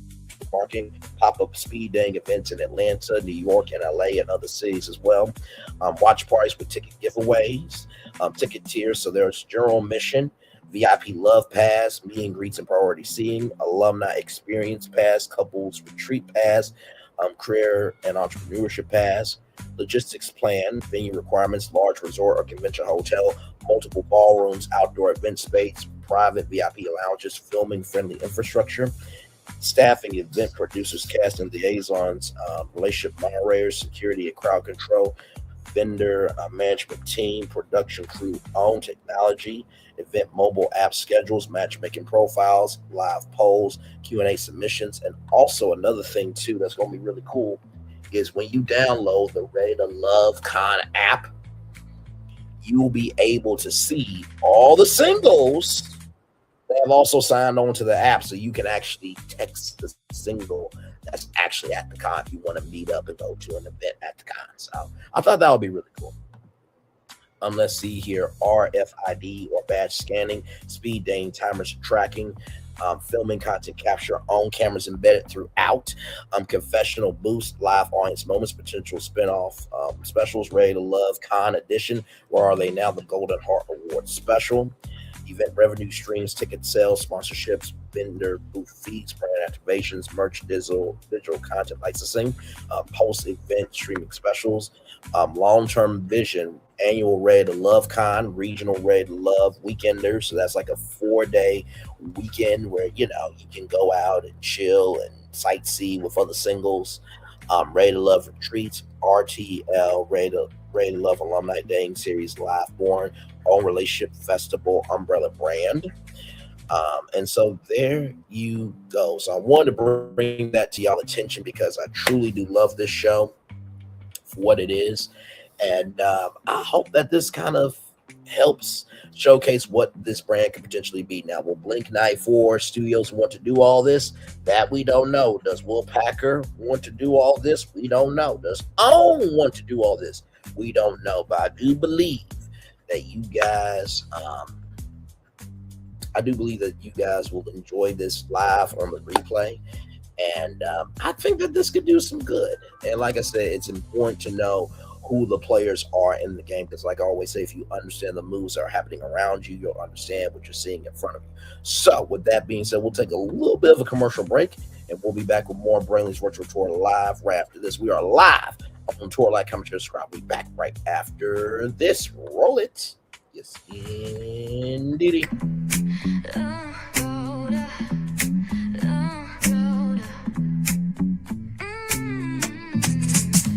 B: marketing, pop-up speed dating events in Atlanta, New York, and LA, and other cities as well. Watch parties with ticket giveaways, ticket tiers. So there's general admission, VIP Love Pass, meet and greets and priority seating, alumni experience pass, couples retreat pass, career and entrepreneurship pass, logistics plan, venue requirements, large resort or convention hotel, multiple ballrooms, outdoor event space, private VIP lounges, filming friendly infrastructure, staffing, event producers, cast and liaisons, relationship moderators, security and crowd control, vendor management team, production crew, own technology, event mobile app schedules, matchmaking profiles, live polls, Q&A submissions. And also another thing too that's going to be really cool is when you download the Ready to Love Con app, you will be able to see all the singles that have also signed on to the app, so you can actually text the single that's actually at the con if you want to meet up and go to an event at the con. So I thought that would be really cool. Let's see here, RFID or badge scanning, speed dating, timers tracking, filming, content capture, on cameras embedded throughout, confessional boost, live audience moments, potential spinoff specials, Ready to Love Con Edition, Where Are They Now? The Golden Heart Award Special, event revenue streams, ticket sales, sponsorships, vendor booth fees, brand activations, merch, digital content licensing, post-event streaming specials, long-term vision, annual Ready to Love Con, regional Ready to Love weekenders. So that's like a 4-day weekend where, you can go out and chill and sightsee with other singles. Ready to Love retreats, RTL, Ready to Love Alumni Dating Series Live Born, Own Relationship Festival umbrella brand. And so there you go. So I wanted to bring that to y'all attention because I truly do love this show for what it is. And I hope that this kind of helps showcase what this brand could potentially be. Now, will Blink 94 Studios want to do all this? That we don't know. Does Will Packer want to do all this? We don't know. Does OWN want to do all this? We don't know. But I do believe that you guys, will enjoy this live on the replay. And I think that this could do some good. And like I said, it's important to know who the players are in the game because, like I always say, if you understand the moves that are happening around you, you'll understand what you're seeing in front of you. So, with that being said, we'll take a little bit of a commercial break and we'll be back with more Braylon's Virtual Tour live right after this. We are live on Tour Like Comment to Subscribe. We'll be back right after this. Roll it. Yes, indeedy.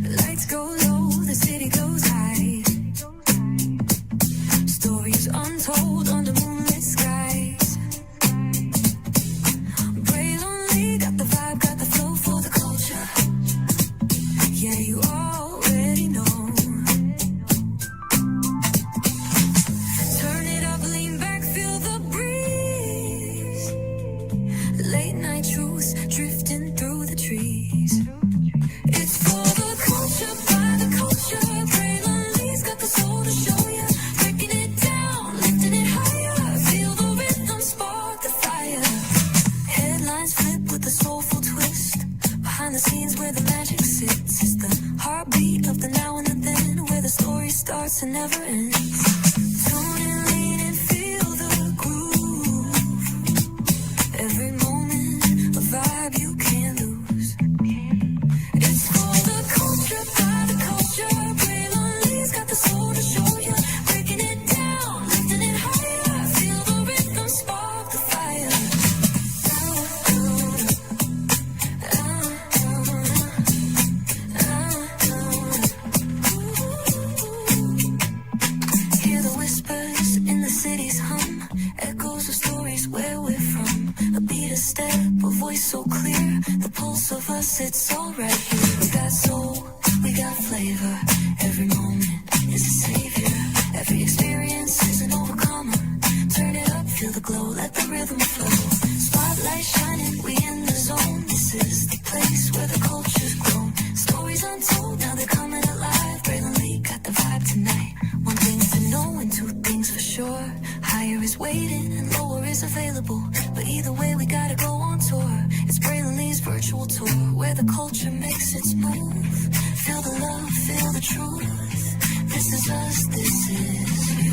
A: Lights go low, the city goes high. Stories untold under moonlit skies. Braylon got the vibe, got the flow for the culture. Yeah, you already know. Turn it up, lean back, feel the breeze. Late night truths drifting through the trees. It's for the culture, by the culture. Braylon Lee's got the soul to show ya. Breaking it down, lifting it higher. Feel the rhythm, spark the fire. Headlines flip with a soulful twist. Behind the scenes where the magic sits. It's the heartbeat of the now and the then. Where the story starts and never ends. Tune in, lean and feel the groove. Every moment, a vibe you can't lose. It's for the culture, by the culture. Braylon Lee's got the soul to show ya. Breaking it down, lifting it higher. Feel the rhythm, spark the fire. Hear the whispers in the city's hum. Echoes of stories where we're from. A beat, a step, a voice so clear. The pulse of us, it's all right here. We got soul, we got flavor. Every moment is a savior. Every experience is an overcomer. Turn it up, feel the glow, let the rhythm flow. Spotlight shining, we in the zone. This is the place where the culture's grown. Stories untold, now they're coming alive. Braylon Lee got the vibe tonight. One thing to know and two things for sure. Higher is waiting and lower is available. But either way, we gotta go on tour. It's Braylon Lee's virtual tour, where the culture makes its move. Feel the love, feel the truth. This is us, this is you.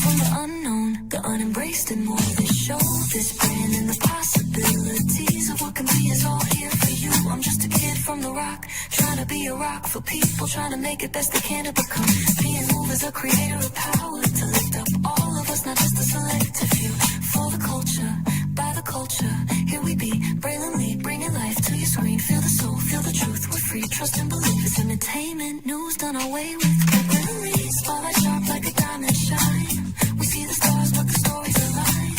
A: From the unknown, the unembraced and more. This show, this brand and the possibilities of what can be is all here for you. I'm just a kid from the rock, trying to be a rock for people, trying to make it best they can to become. Being moved as a creator of power to lift up all of us, not just a selective few. For the culture, by the culture, here we be. Braylon Lee, bringing life to your screen. Feel the soul, feel the truth. We're free, trust and believe. It's entertainment, news done our way with. Braylon Lee, spotlight sharp like a diamond shine. We see the stars, but the stories align.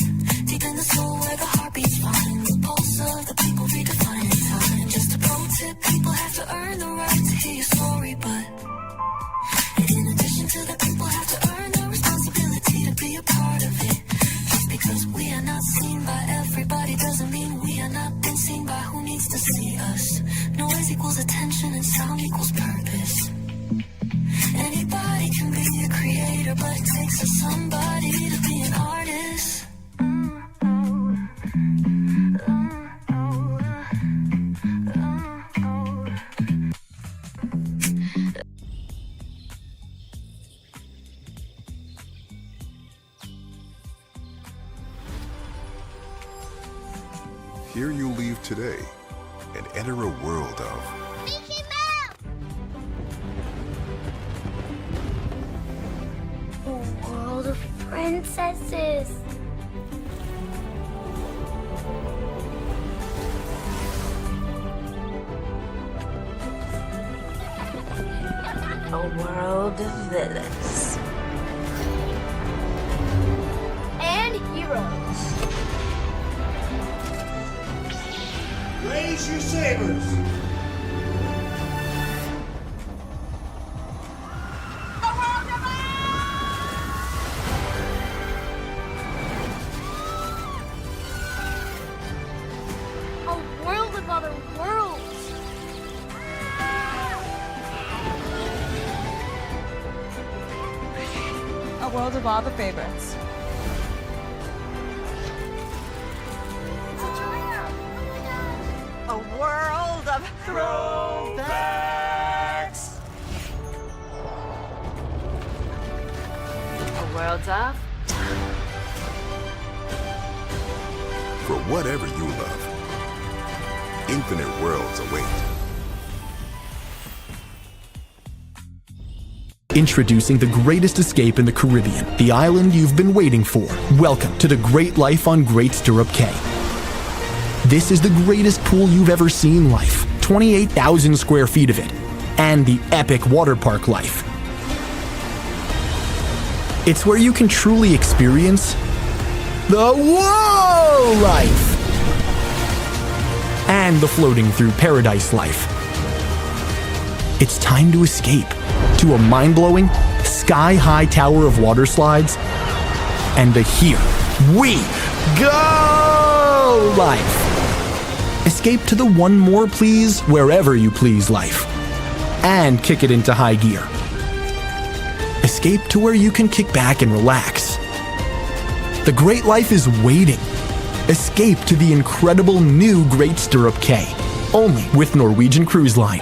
A: Deep in the soul where the heartbeats find. The pulse of the people redefining time. Just a pro tip, people have to earn the right to hear your story, but in addition to that, people have to earn the responsibility to be a part of it. Just because we are not seen by everybody doesn't mean we are not been seen by who needs to see us. Noise equals attention and sound equals purpose. Anybody can be a creator, but it takes a somebody to be an artist.
C: Here you leave today and enter a world of
D: Mickey Mouse! A world of princesses.
E: A world of villains.
D: And heroes.
F: Raise your sabers!
D: A world of other worlds.
G: A world of all the favorites.
D: It's a China. Oh my God.
G: world of throwbacks.
E: A world of
C: For whatever you love, infinite worlds await.
F: Introducing the greatest escape in the Caribbean, the island you've been waiting for. Welcome to the Great Life on Great Stirrup Cay. This is the greatest pool you've ever seen life, 28,000 square feet of it, and the epic water park life. It's where you can truly experience the whoa life and the floating through paradise life. It's time to escape to a mind-blowing, sky-high tower of water slides and the Here We Go life. Escape to the one more please, wherever you please life and kick it into high gear. Escape to where you can kick back and relax. The great life is waiting. Escape to the incredible new Great Stirrup Cay, only with Norwegian Cruise Line.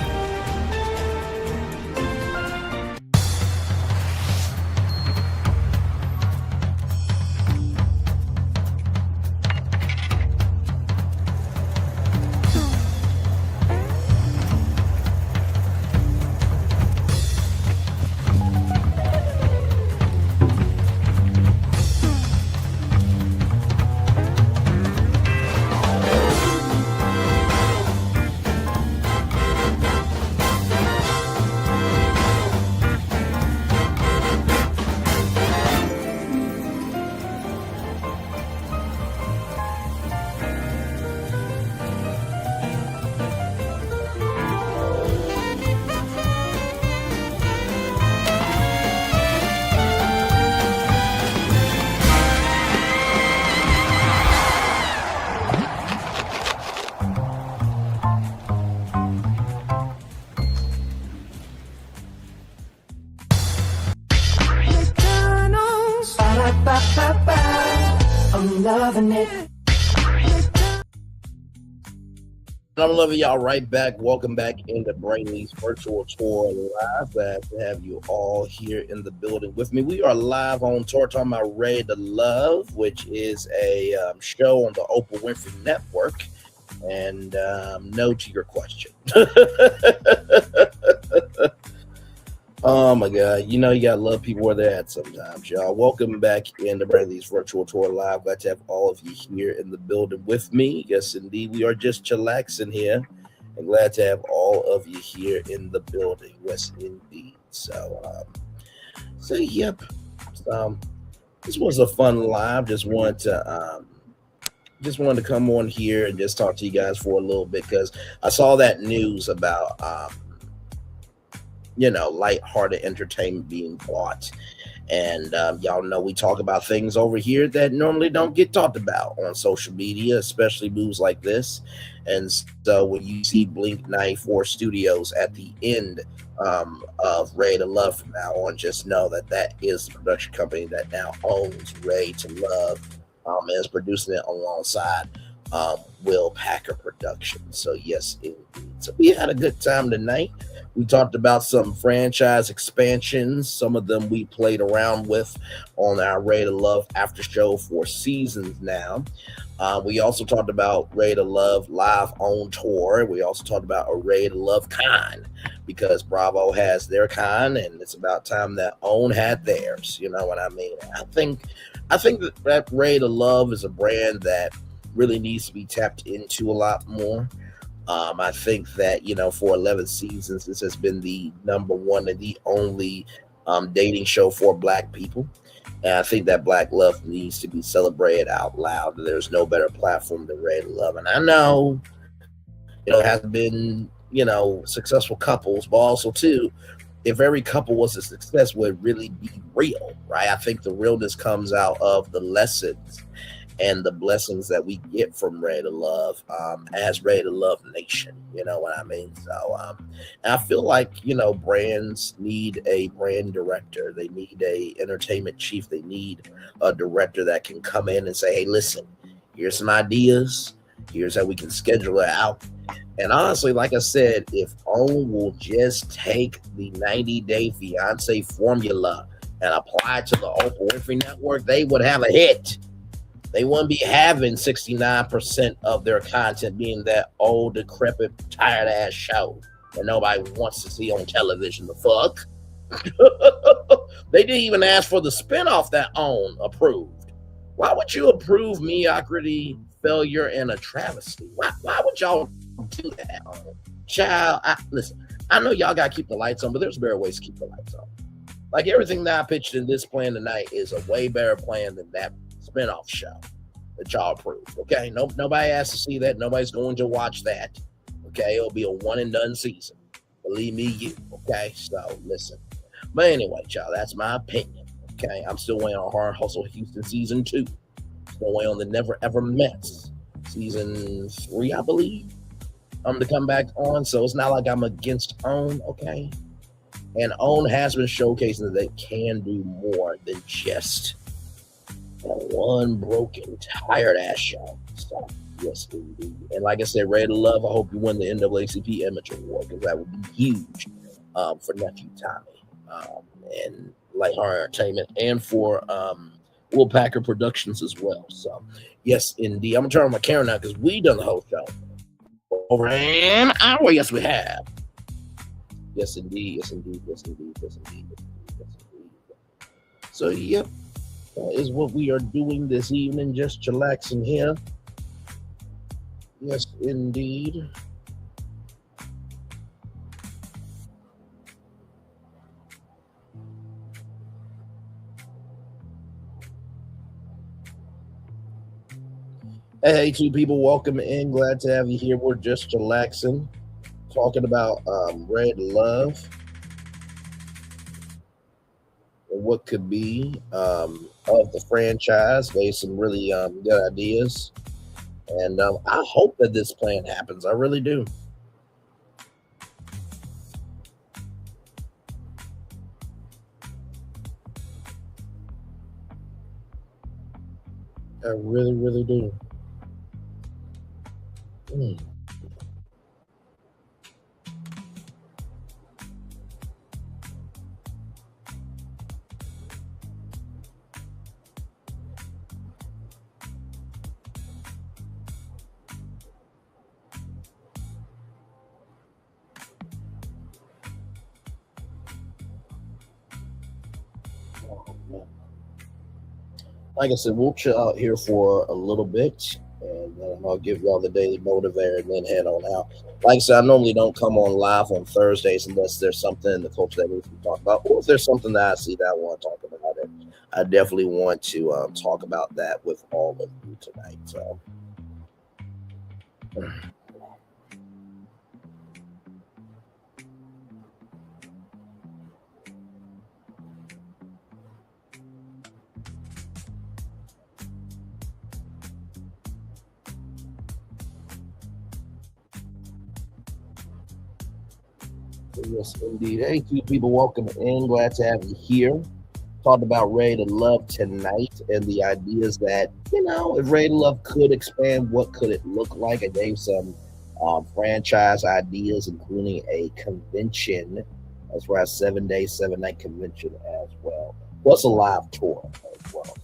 B: I'm loving y'all right back. Welcome back into Braylon's virtual tour live. Glad to have you all here in the building with me. We are live on tour talking about Ready to Love, which is a show on the Oprah Winfrey Network. And no to your question. Oh my God. You know, you gotta love people where they're at sometimes, y'all. Welcome back into Braylon's virtual tour live. Glad to have all of you here in the building with me. Yes, indeed. We are just chillaxing here. And glad to have all of you here in the building. Yes, indeed. So yep. This was a fun live. Just wanted to come on here and just talk to you guys for a little bit because I saw that news about lighthearted entertainment being bought. And y'all know we talk about things over here that normally don't get talked about on social media, especially moves like this. And so when you see Blink 94 Studios at the end of Ready to Love from now on, just know that that is the production company that now owns Ready to Love and is producing it alongside Will Packer Productions. So yes, indeed. So we had a good time tonight. We talked about some franchise expansions. Some of them we played around with on our Ready to Love after show for seasons now. We also talked about Ready to Love live on tour. We also talked about a Ready to Love con because Bravo has their con, and it's about time that OWN had theirs. You know what I mean? I think that Ready to Love is a brand that really needs to be tapped into a lot more. I think that, for 11 seasons, this has been the number one and the only dating show for Black people. And I think that Black love needs to be celebrated out loud. There's no better platform than Ready to Love. And I know, it has been, successful couples, but also, too, if every couple was a success, would really be real, right? I think the realness comes out of the lessons and the blessings that we get from Ready to Love as Ready to Love Nation. You know what I mean? So I feel like, brands need a brand director. They need a entertainment chief. They need a director that can come in and say, hey, listen, here's some ideas. Here's how we can schedule it out. And honestly, like I said, if OWN will just take the 90-day fiance formula and apply it to the Oprah Winfrey Network, they would have a hit. They wouldn't be having 69% of their content being that old, decrepit, tired ass show that nobody wants to see on television. The fuck? They didn't even ask for the spinoff that OWN approved. Why would you approve mediocrity, failure, and a travesty? Why would y'all do that? Child, listen, I know y'all got to keep the lights on, but there's better ways to keep the lights on. Like everything that I pitched in this plan tonight is a way better plan than that spinoff show that y'all approved. Okay, nobody has to see that. Nobody's going to watch that. Okay, it'll be a one and done season. Believe me, you. Okay, so listen. But anyway, y'all, that's my opinion. Okay, I'm still waiting on Hard Hustle Houston season 2. Still waiting on the Never Ever Mets season 3, I believe. To come back on. So it's not like I'm against OWN. Okay, and OWN has been showcasing that they can do more than just one broken, tired ass show. So, yes, indeed. And like I said, Ray to Love, I hope you win the NAACP Image Award because that would be huge for Nephew Tommy and Lighthearted Entertainment and for Will Packer Productions as well. So, yes, indeed. I'm going to turn on my camera now because we done the whole show. Over an hour, yes, we have. Yes, indeed. Yes, indeed. Yes, indeed. Yes, indeed. Yes, indeed. So, yep. That is what we are doing this evening, just chillaxing here. Yes, indeed. Hey, two people, welcome in. Glad to have you here. We're just chillaxing, talking about Red Love and what could be of the franchise. They have some really good ideas, and I hope that this plan happens. I really do. I really, really do. Like I said, we'll chill out here for a little bit, and then I'll give y'all the daily motivator and then head on out. Like I said, I normally don't come on live on Thursdays unless there's something in the culture that we can talk about, or if there's something that I see that I want to talk about it. I definitely want to talk about that with all of you tonight. So. Yes, indeed. Hey, two people, welcome in. Glad to have you here. Talked about Ray to Love tonight and the ideas that, if Ray to Love could expand, what could it look like? I gave some franchise ideas, including a convention, as well as 7-day, 7-night convention as well, plus a live tour as well.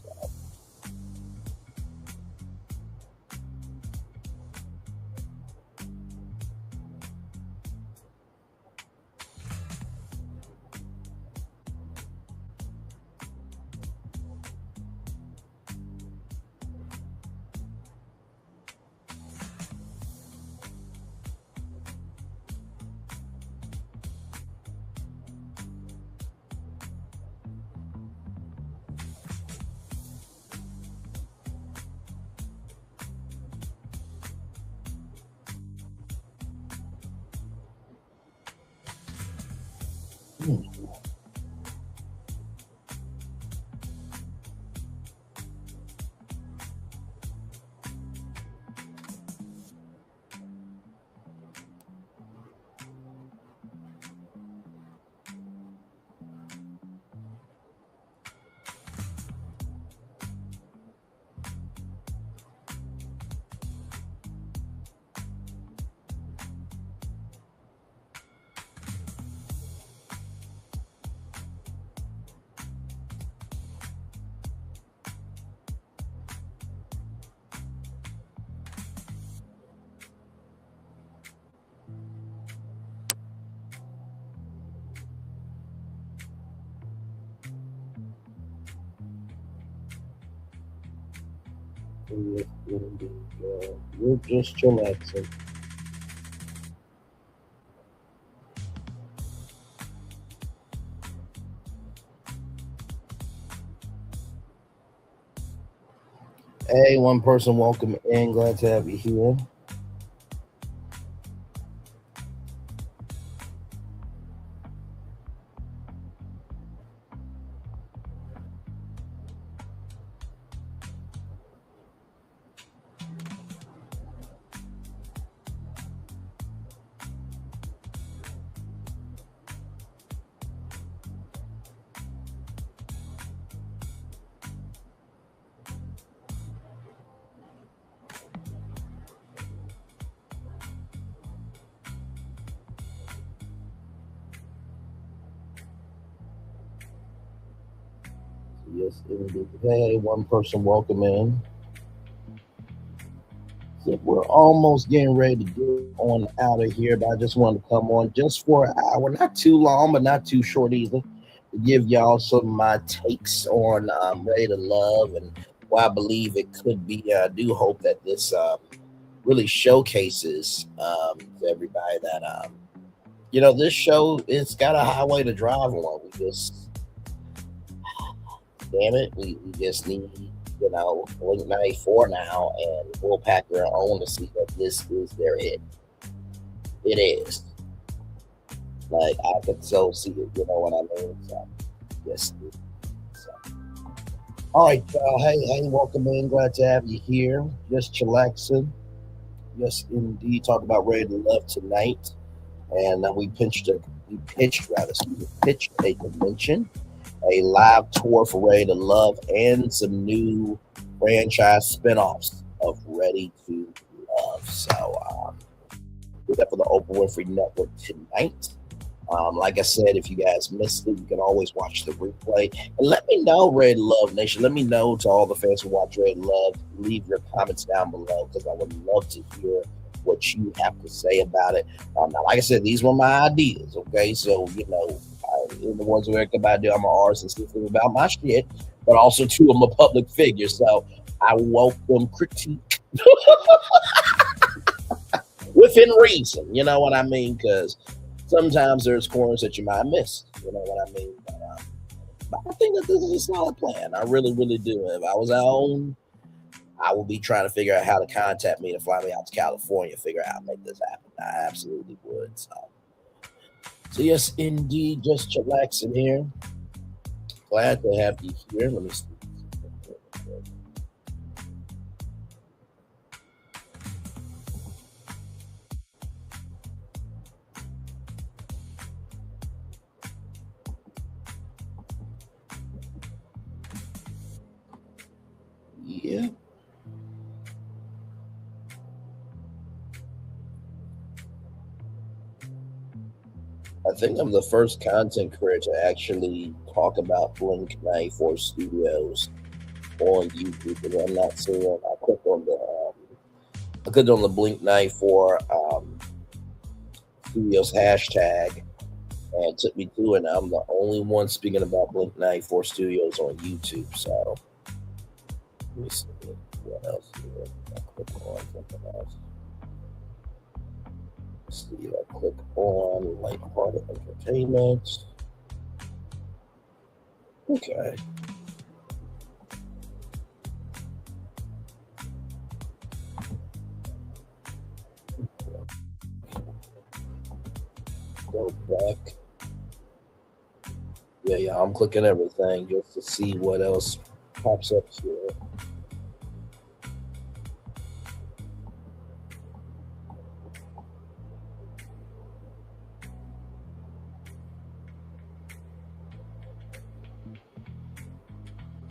B: Yes, indeed. You're just chillaxing. Hey, one person, welcome in. Glad to have you here. Yes, indeed. Hey, one person, welcome in. So we're almost getting ready to get on out of here, but I just wanted to come on just for an hour, not too long, but not too short either, to give y'all some of my takes on Ready to Love and why I believe it could be. I do hope that this really showcases to everybody that this show it's got a highway to drive on. We just damn it, we just need Blink 94 now, and we'll pack their own to see that this is their hit. It is. Like I could so see it, you know what I mean? So yes. So. All right, hey, welcome in. Glad to have you here. Just chillaxing. Yes, indeed. Talk about Ready to Love tonight, and pitched a convention, a live tour for Ready to Love, and some new franchise spinoffs of Ready to Love. So do that for the Oprah Winfrey Network tonight. Like I said, if you guys missed it, you can always watch the replay. And let me know, Ready to Love Nation. Let me know to all the fans who watch Ready to Love. Leave your comments down below because I would love to hear what you have to say about it. Now, like I said, these were my ideas, okay? So, in the ones where about I'm an artist and stuff about my shit, but also, too, I'm a public figure. So I welcome critique within reason. You know what I mean? Because sometimes there's corners that you might miss. You know what I mean? But I think that this is a solid plan. I really, really do. If I was at home, I would be trying to figure out how to contact me to fly me out to California, figure out how to make this happen. I absolutely would. So yes, indeed, just chillaxing here. Glad to have you here. Let me see. Yeah. I think I'm the first content creator to actually talk about Blink 94 Studios on YouTube. And I'm not seeing. I clicked on the Blink 94 Studios hashtag, and it took me to it. And I'm the only one speaking about Blink 94 Studios on YouTube. So let me see what else here. I click on something else. See, I click on lighthearted entertainment. Okay. Go back. Yeah, I'm clicking everything just to see what else pops up here.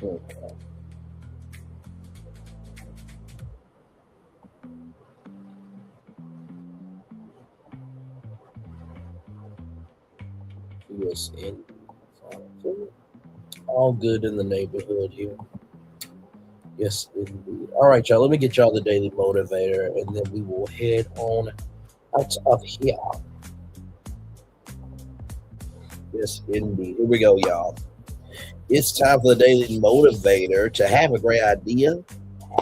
B: Okay. Yes, and all good in the neighborhood here. Yes, indeed. All right, y'all. Let me get y'all the daily motivator, and then we will head on out of here. Yes, indeed. Here we go, y'all. It's time for the daily motivator. To have a great idea,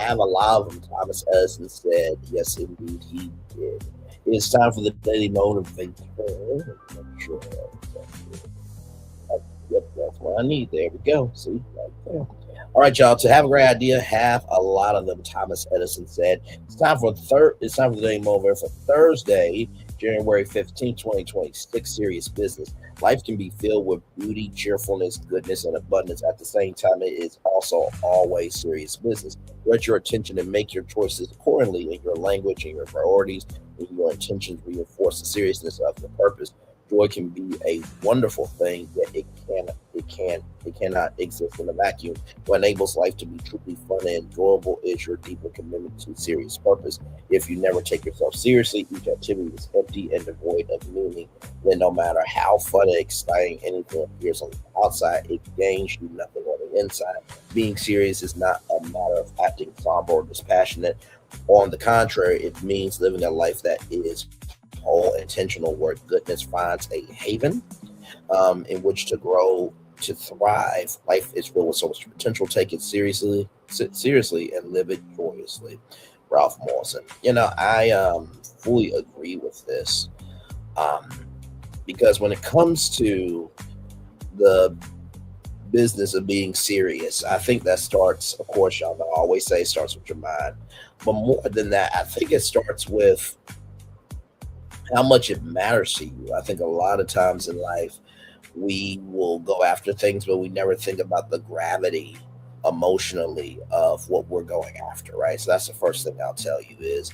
B: have a lot of them. Thomas Edison said, yes, indeed, he did. It's time for the daily motivator. Sure. Yep, that's what I need. There we go. See, right there. All right, y'all. To have a great idea, have a lot of them. Thomas Edison said. It's time for the daily motivator for Thursday, January 15th, 2026. Serious business. Life can be filled with beauty, cheerfulness, goodness, and abundance. At the same time, it is also always serious business. Direct your attention and make your choices accordingly in your language and your priorities, and your intentions reinforce the seriousness of the purpose. Joy can be a wonderful thing, yet it cannot exist in a vacuum. What enables life to be truly fun and enjoyable is your deeper commitment to serious purpose. If you never take yourself seriously, each activity is empty and devoid of meaning. Then no matter how fun and exciting anything appears on the outside, it gains you nothing on the inside. Being serious is not a matter of acting somber or dispassionate. On the contrary, it means living a life that is whole, intentional, where goodness finds a haven in which to grow, to thrive. Life is filled with so much potential. Take it seriously, and live it joyously. Ralph Morrison. I fully agree with this because when it comes to the business of being serious, I think that starts, of course, y'all know, I always say it starts with your mind, but more than that, I think it starts with how much it matters to you. I think a lot of times in life, we will go after things, but we never think about the gravity emotionally of what we're going after, right? So that's the first thing I'll tell you is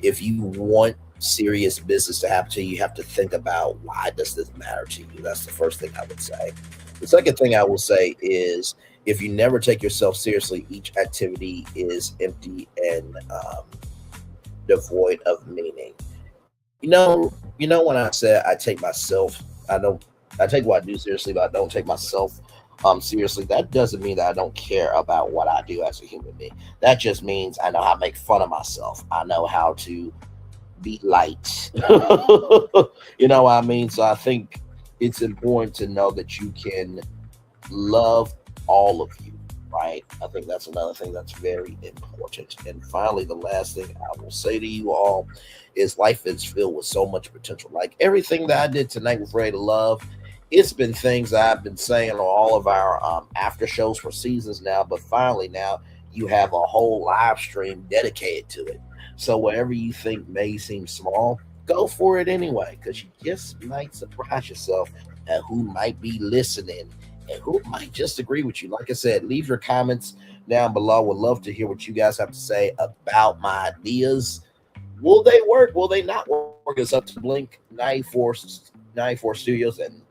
B: if you want serious business to happen to you, you have to think about, why does this matter to you? That's the first thing I would say. The second thing I will say is if you never take yourself seriously, each activity is empty and devoid of meaning. You know, when I said I take myself, I take what I do seriously, but I don't take myself seriously. That doesn't mean that I don't care about what I do as a human being. That just means I know how to make fun of myself. I know how to be light. You know what I mean? So I think it's important to know that you can love all of you, right? I think that's another thing that's very important. And finally, the last thing I will say to you all is life is filled with so much potential. Like everything that I did tonight with Ray to Love, it's been things I've been saying on all of our after shows for seasons now, but finally now you have a whole live stream dedicated to it. So whatever you think may seem small, go for it anyway, because you just might surprise yourself at who might be listening and who might just agree with you. Like I said, leave your comments down below. Would love to hear what you guys have to say about my ideas. Will they work? Will they not work? It's up to Blink 94 Studios and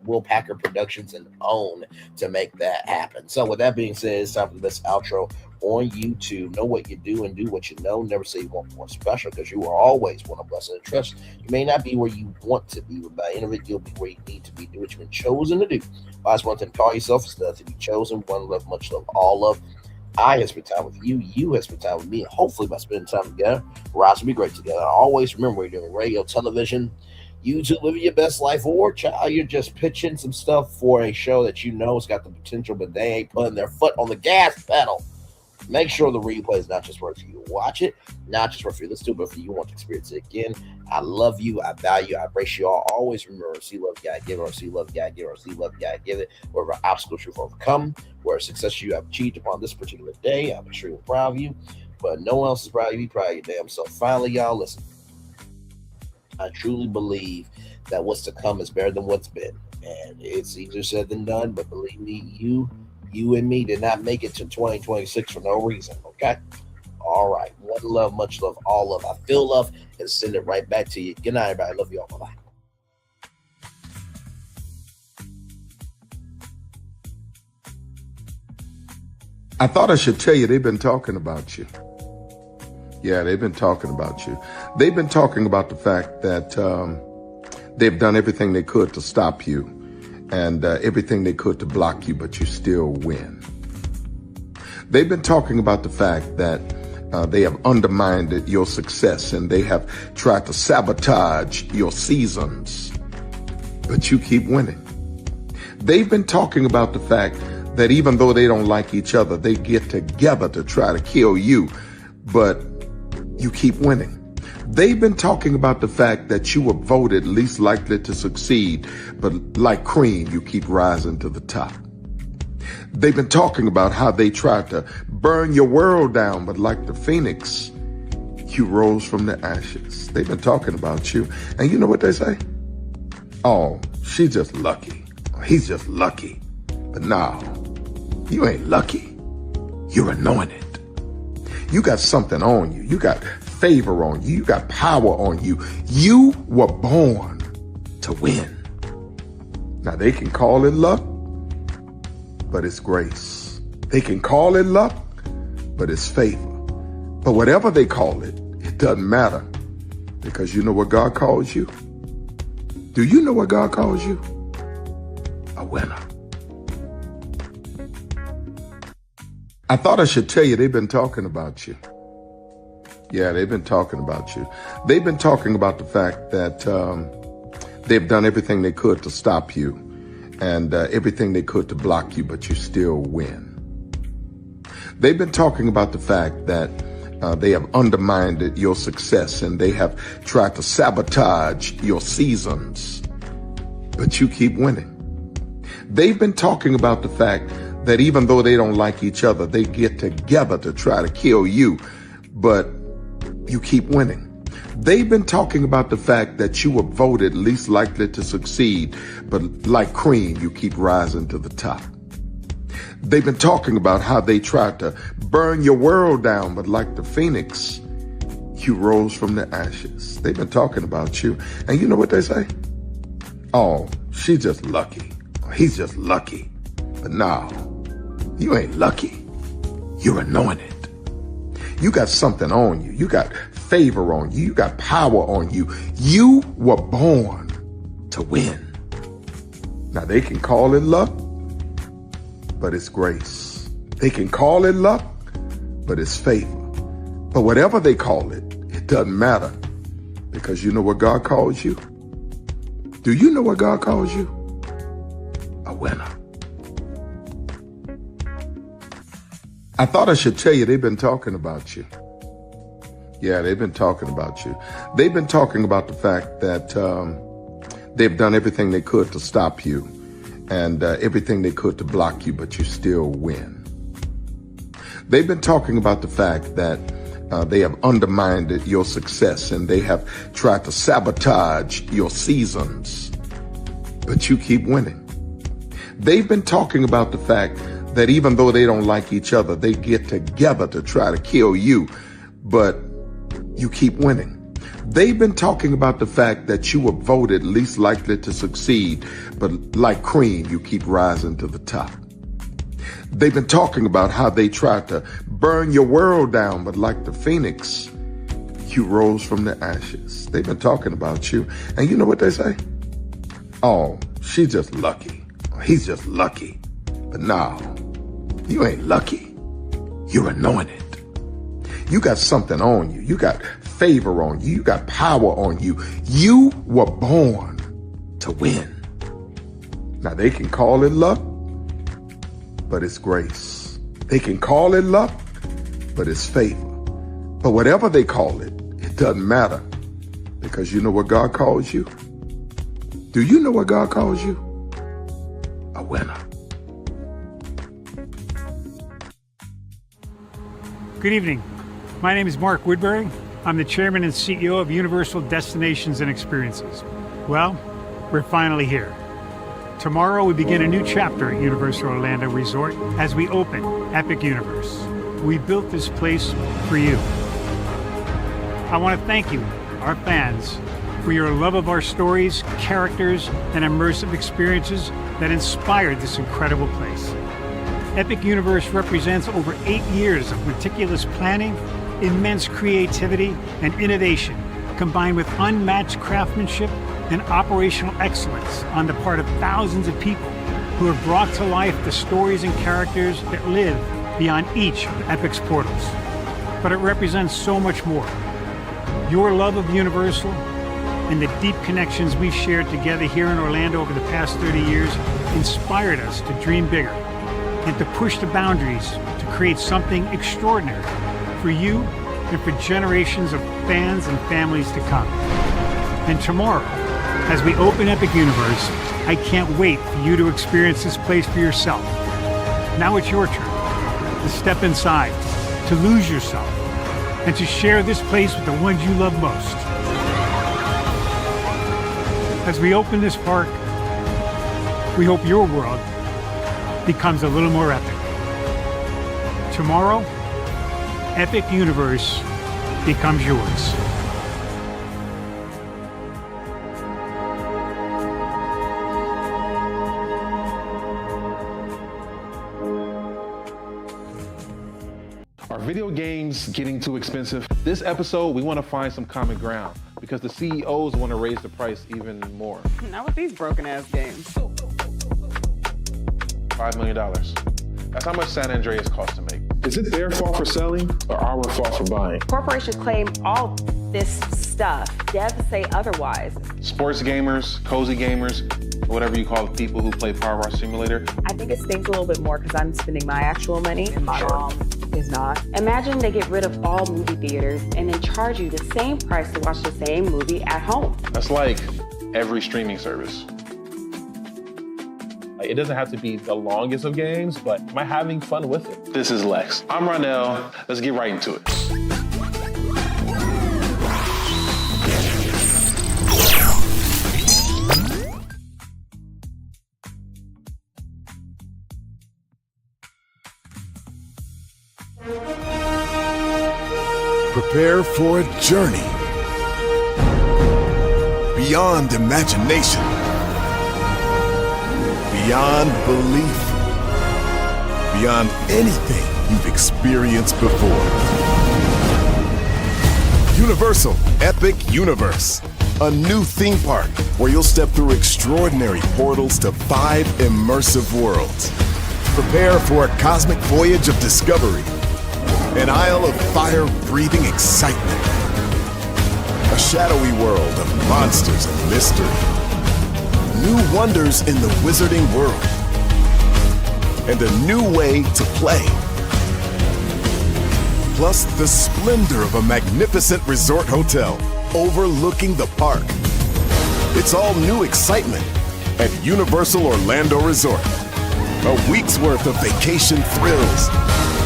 B: Will Packer Productions and OWN to make that happen. So with that being said, it's time for the best outro on YouTube. Know what you do and do what you know. Never say you want more special, because you are always one of blessed and trust. You may not be where you want to be, but by the end of it, you'll be where you need to be. Do what you've been chosen to do. Last one thing to call yourself is to be chosen. One love, much love, all love. I have spent time with you. You have spent time with me. And hopefully by spending time together, Rise will be great together. Always remember, we're doing radio, television, YouTube, living your best life, or child, you're just pitching some stuff for a show that you know has got the potential, but they ain't putting their foot on the gas pedal. Make sure the replay is not just worth for you to watch it, not just worth for you to listen to, but for you want to experience it again. I love you. I value you. I embrace you all. Always remember, see love, you gotta give it, or see love, you gotta give it, or see love, you gotta give it. Wherever obstacles you've overcome, where success you have achieved upon this particular day, I'm extremely proud of you, but no one else is proud of you. Be proud of your damn self. Finally, y'all, listen. I truly believe that what's to come is better than what's been. And it's easier said than done, but believe me, you and me did not make it to 2026 for no reason, okay? All right. One love, much love, all love. I feel love and send it right back to you. Good night, everybody. Love you all. Bye-bye.
H: I thought I should tell you, they've been talking about you. Yeah, they've been talking about you. They've been talking about the fact that they've done everything they could to stop you and everything they could to block you, but you still win. They've been talking about the fact that they have undermined your success and they have tried to sabotage your seasons, but you keep winning. They've been talking about the fact that even though they don't like each other, they get together to try to kill you, but you keep winning. They've been talking about the fact that you were voted least likely to succeed, but like cream, you keep rising to the top. They've been talking about how they tried to burn your world down, but like the phoenix, you rose from the ashes. They've been talking about you. And you know what they say? Oh, she's just lucky. He's just lucky. But no, you ain't lucky. You're anointed. You got something on you. You got favor on you. You got power on you. You were born to win. Now they can call it luck, but it's grace. They can call it luck, but it's favor. But whatever they call it, it doesn't matter, because you know what God calls you? Do you know what God calls you? A winner. I thought I should tell you, they've been talking about you. Yeah, they've been talking about you. They've been talking about the fact that they've done everything they could to stop you and everything they could to block you, but you still win. They've been talking about the fact that they have undermined your success and they have tried to sabotage your seasons, but you keep winning. They've been talking about the fact that even though they don't like each other, they get together to try to kill you, but you keep winning. They've been talking about the fact that you were voted least likely to succeed, but like cream, you keep rising to the top. They've been talking about how they tried to burn your world down, but like the phoenix, you rose from the ashes. They've been talking about you. And you know what they say? Oh, she's just lucky. He's just lucky. But no, you ain't lucky. You're anointed. You got something on you. You got favor on you. You got power on you. You were born to win. Now they can call it luck, but it's grace. They can call it luck, but it's favor. But whatever they call it, it doesn't matter, because you know what God calls you? Do you know what God calls you? A winner. I thought I should tell you, they've been talking about you. Yeah, they've been talking about you. They've been talking about the fact that they've done everything they could to stop you and everything they could to block you, but you still win. They've been talking about the fact that they have undermined your success and they have tried to sabotage your seasons, but you keep winning. They've been talking about the fact that even though they don't like each other, they get together to try to kill you, but you keep winning. They've been talking about the fact that you were voted least likely to succeed, but like cream, you keep rising to the top. They've been talking about how they tried to burn your world down, but like the phoenix, you rose from the ashes. They've been talking about you. And you know what they say? Oh, she's just lucky. He's just lucky. But no, you ain't lucky. You're anointed. You got something on you. You got favor on you. You got power on you. You were born to win. Now they can call it luck, but it's grace. They can call it luck, but it's favor. But whatever they call it, it doesn't matter, because you know what God calls you? Do you know what God calls you? A winner.
I: Good evening. My name is Mark Woodbury. I'm the chairman and CEO of Universal Destinations and Experiences. Well, we're finally here. Tomorrow we begin a new chapter at Universal Orlando Resort as we open Epic Universe. We built this place for you. I want to thank you, our fans, for your love of our stories, characters, and immersive experiences that inspired this incredible place. Epic Universe represents over 8 years of meticulous planning, immense creativity, and innovation, combined with unmatched craftsmanship and operational excellence on the part of thousands of people who have brought to life the stories and characters that live beyond each of Epic's portals. But it represents so much more. Your love of Universal and the deep connections we've shared together here in Orlando over the past 30 years inspired us to dream bigger, and to push the boundaries to create something extraordinary for you and for generations of fans and families to come. And tomorrow, as we open Epic Universe, I can't wait for you to experience this place for yourself. Now it's your turn to step inside, to lose yourself, and to share this place with the ones you love most. As we open this park, we hope your world becomes a little more epic. Tomorrow, Epic Universe becomes yours.
J: Are video games getting too expensive? This episode, we want to find some common ground because the CEOs want to raise the price even more.
G: Not with these broken ass games.
J: $5 million. That's how much San Andreas costs to make. Is it their fault for selling or our fault for buying?
K: Corporations claim all this stuff. Devs say otherwise.
J: Sports gamers, cozy gamers, whatever you call the people who play Power Wash Simulator.
K: I think it stings a little bit more because I'm spending my actual money and my mom is not. Imagine they get rid of all movie theaters and then charge you the same price to watch the same movie at home.
J: That's like every streaming service. It doesn't have to be the longest of games, but am I having fun with it? This is Lex. I'm Ronell. Let's get right into it.
C: Prepare for a journey beyond imagination, beyond belief, beyond anything you've experienced before. Universal Epic Universe, a new theme park where you'll step through extraordinary portals to 5 immersive worlds. Prepare for a cosmic voyage of discovery, an isle of fire-breathing excitement, a shadowy world of monsters and mystery, new wonders in the wizarding world, and a new way to play. Plus the splendor of a magnificent resort hotel overlooking the park. It's all new excitement at Universal Orlando Resort. A week's worth of vacation thrills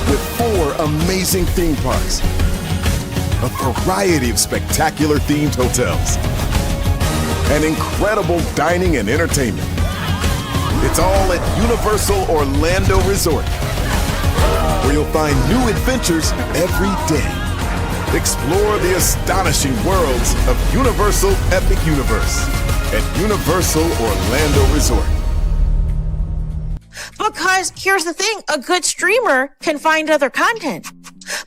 C: with 4 amazing theme parks, a variety of spectacular themed hotels, and incredible dining and entertainment. It's all at Universal Orlando Resort, where you'll find new adventures every day. Explore the astonishing worlds of Universal Epic Universe at Universal Orlando Resort.
L: Because here's the thing, a good streamer can find other content.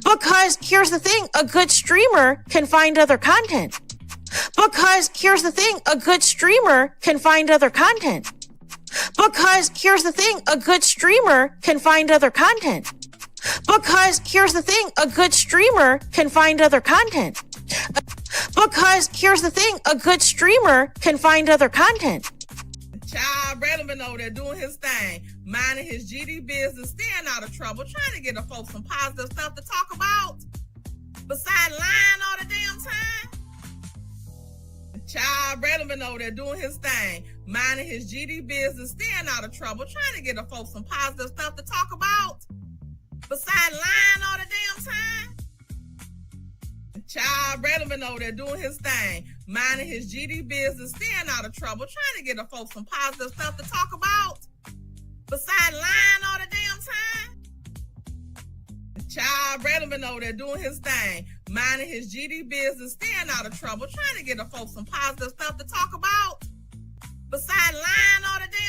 L: Because here's the thing, a good streamer can find other content. Because here's the thing, a good streamer can find other content. Because here's the thing, a good streamer can find other content. Because here's the thing, a good streamer can find other content. Because here's the thing, a good streamer can find other content.
M: Child Braylon over there doing his thing, minding his GD business, staying out of trouble, trying to get the folks some positive stuff to talk about. Besides lying all the damn time. Child Braylon over there doing his thing, minding his GD business, staying out of trouble, trying to get the folks some positive stuff to talk about. Besides lying all the damn time. Child Braylon over there doing his thing, minding his GD business, staying out of trouble, trying to get the folks some positive stuff to talk about. Besides lying all the damn time. Child Braylon over there doing his thing, minding his GD business, staying out of trouble, trying to get the folks some positive stuff to talk about. Besides lying all the damn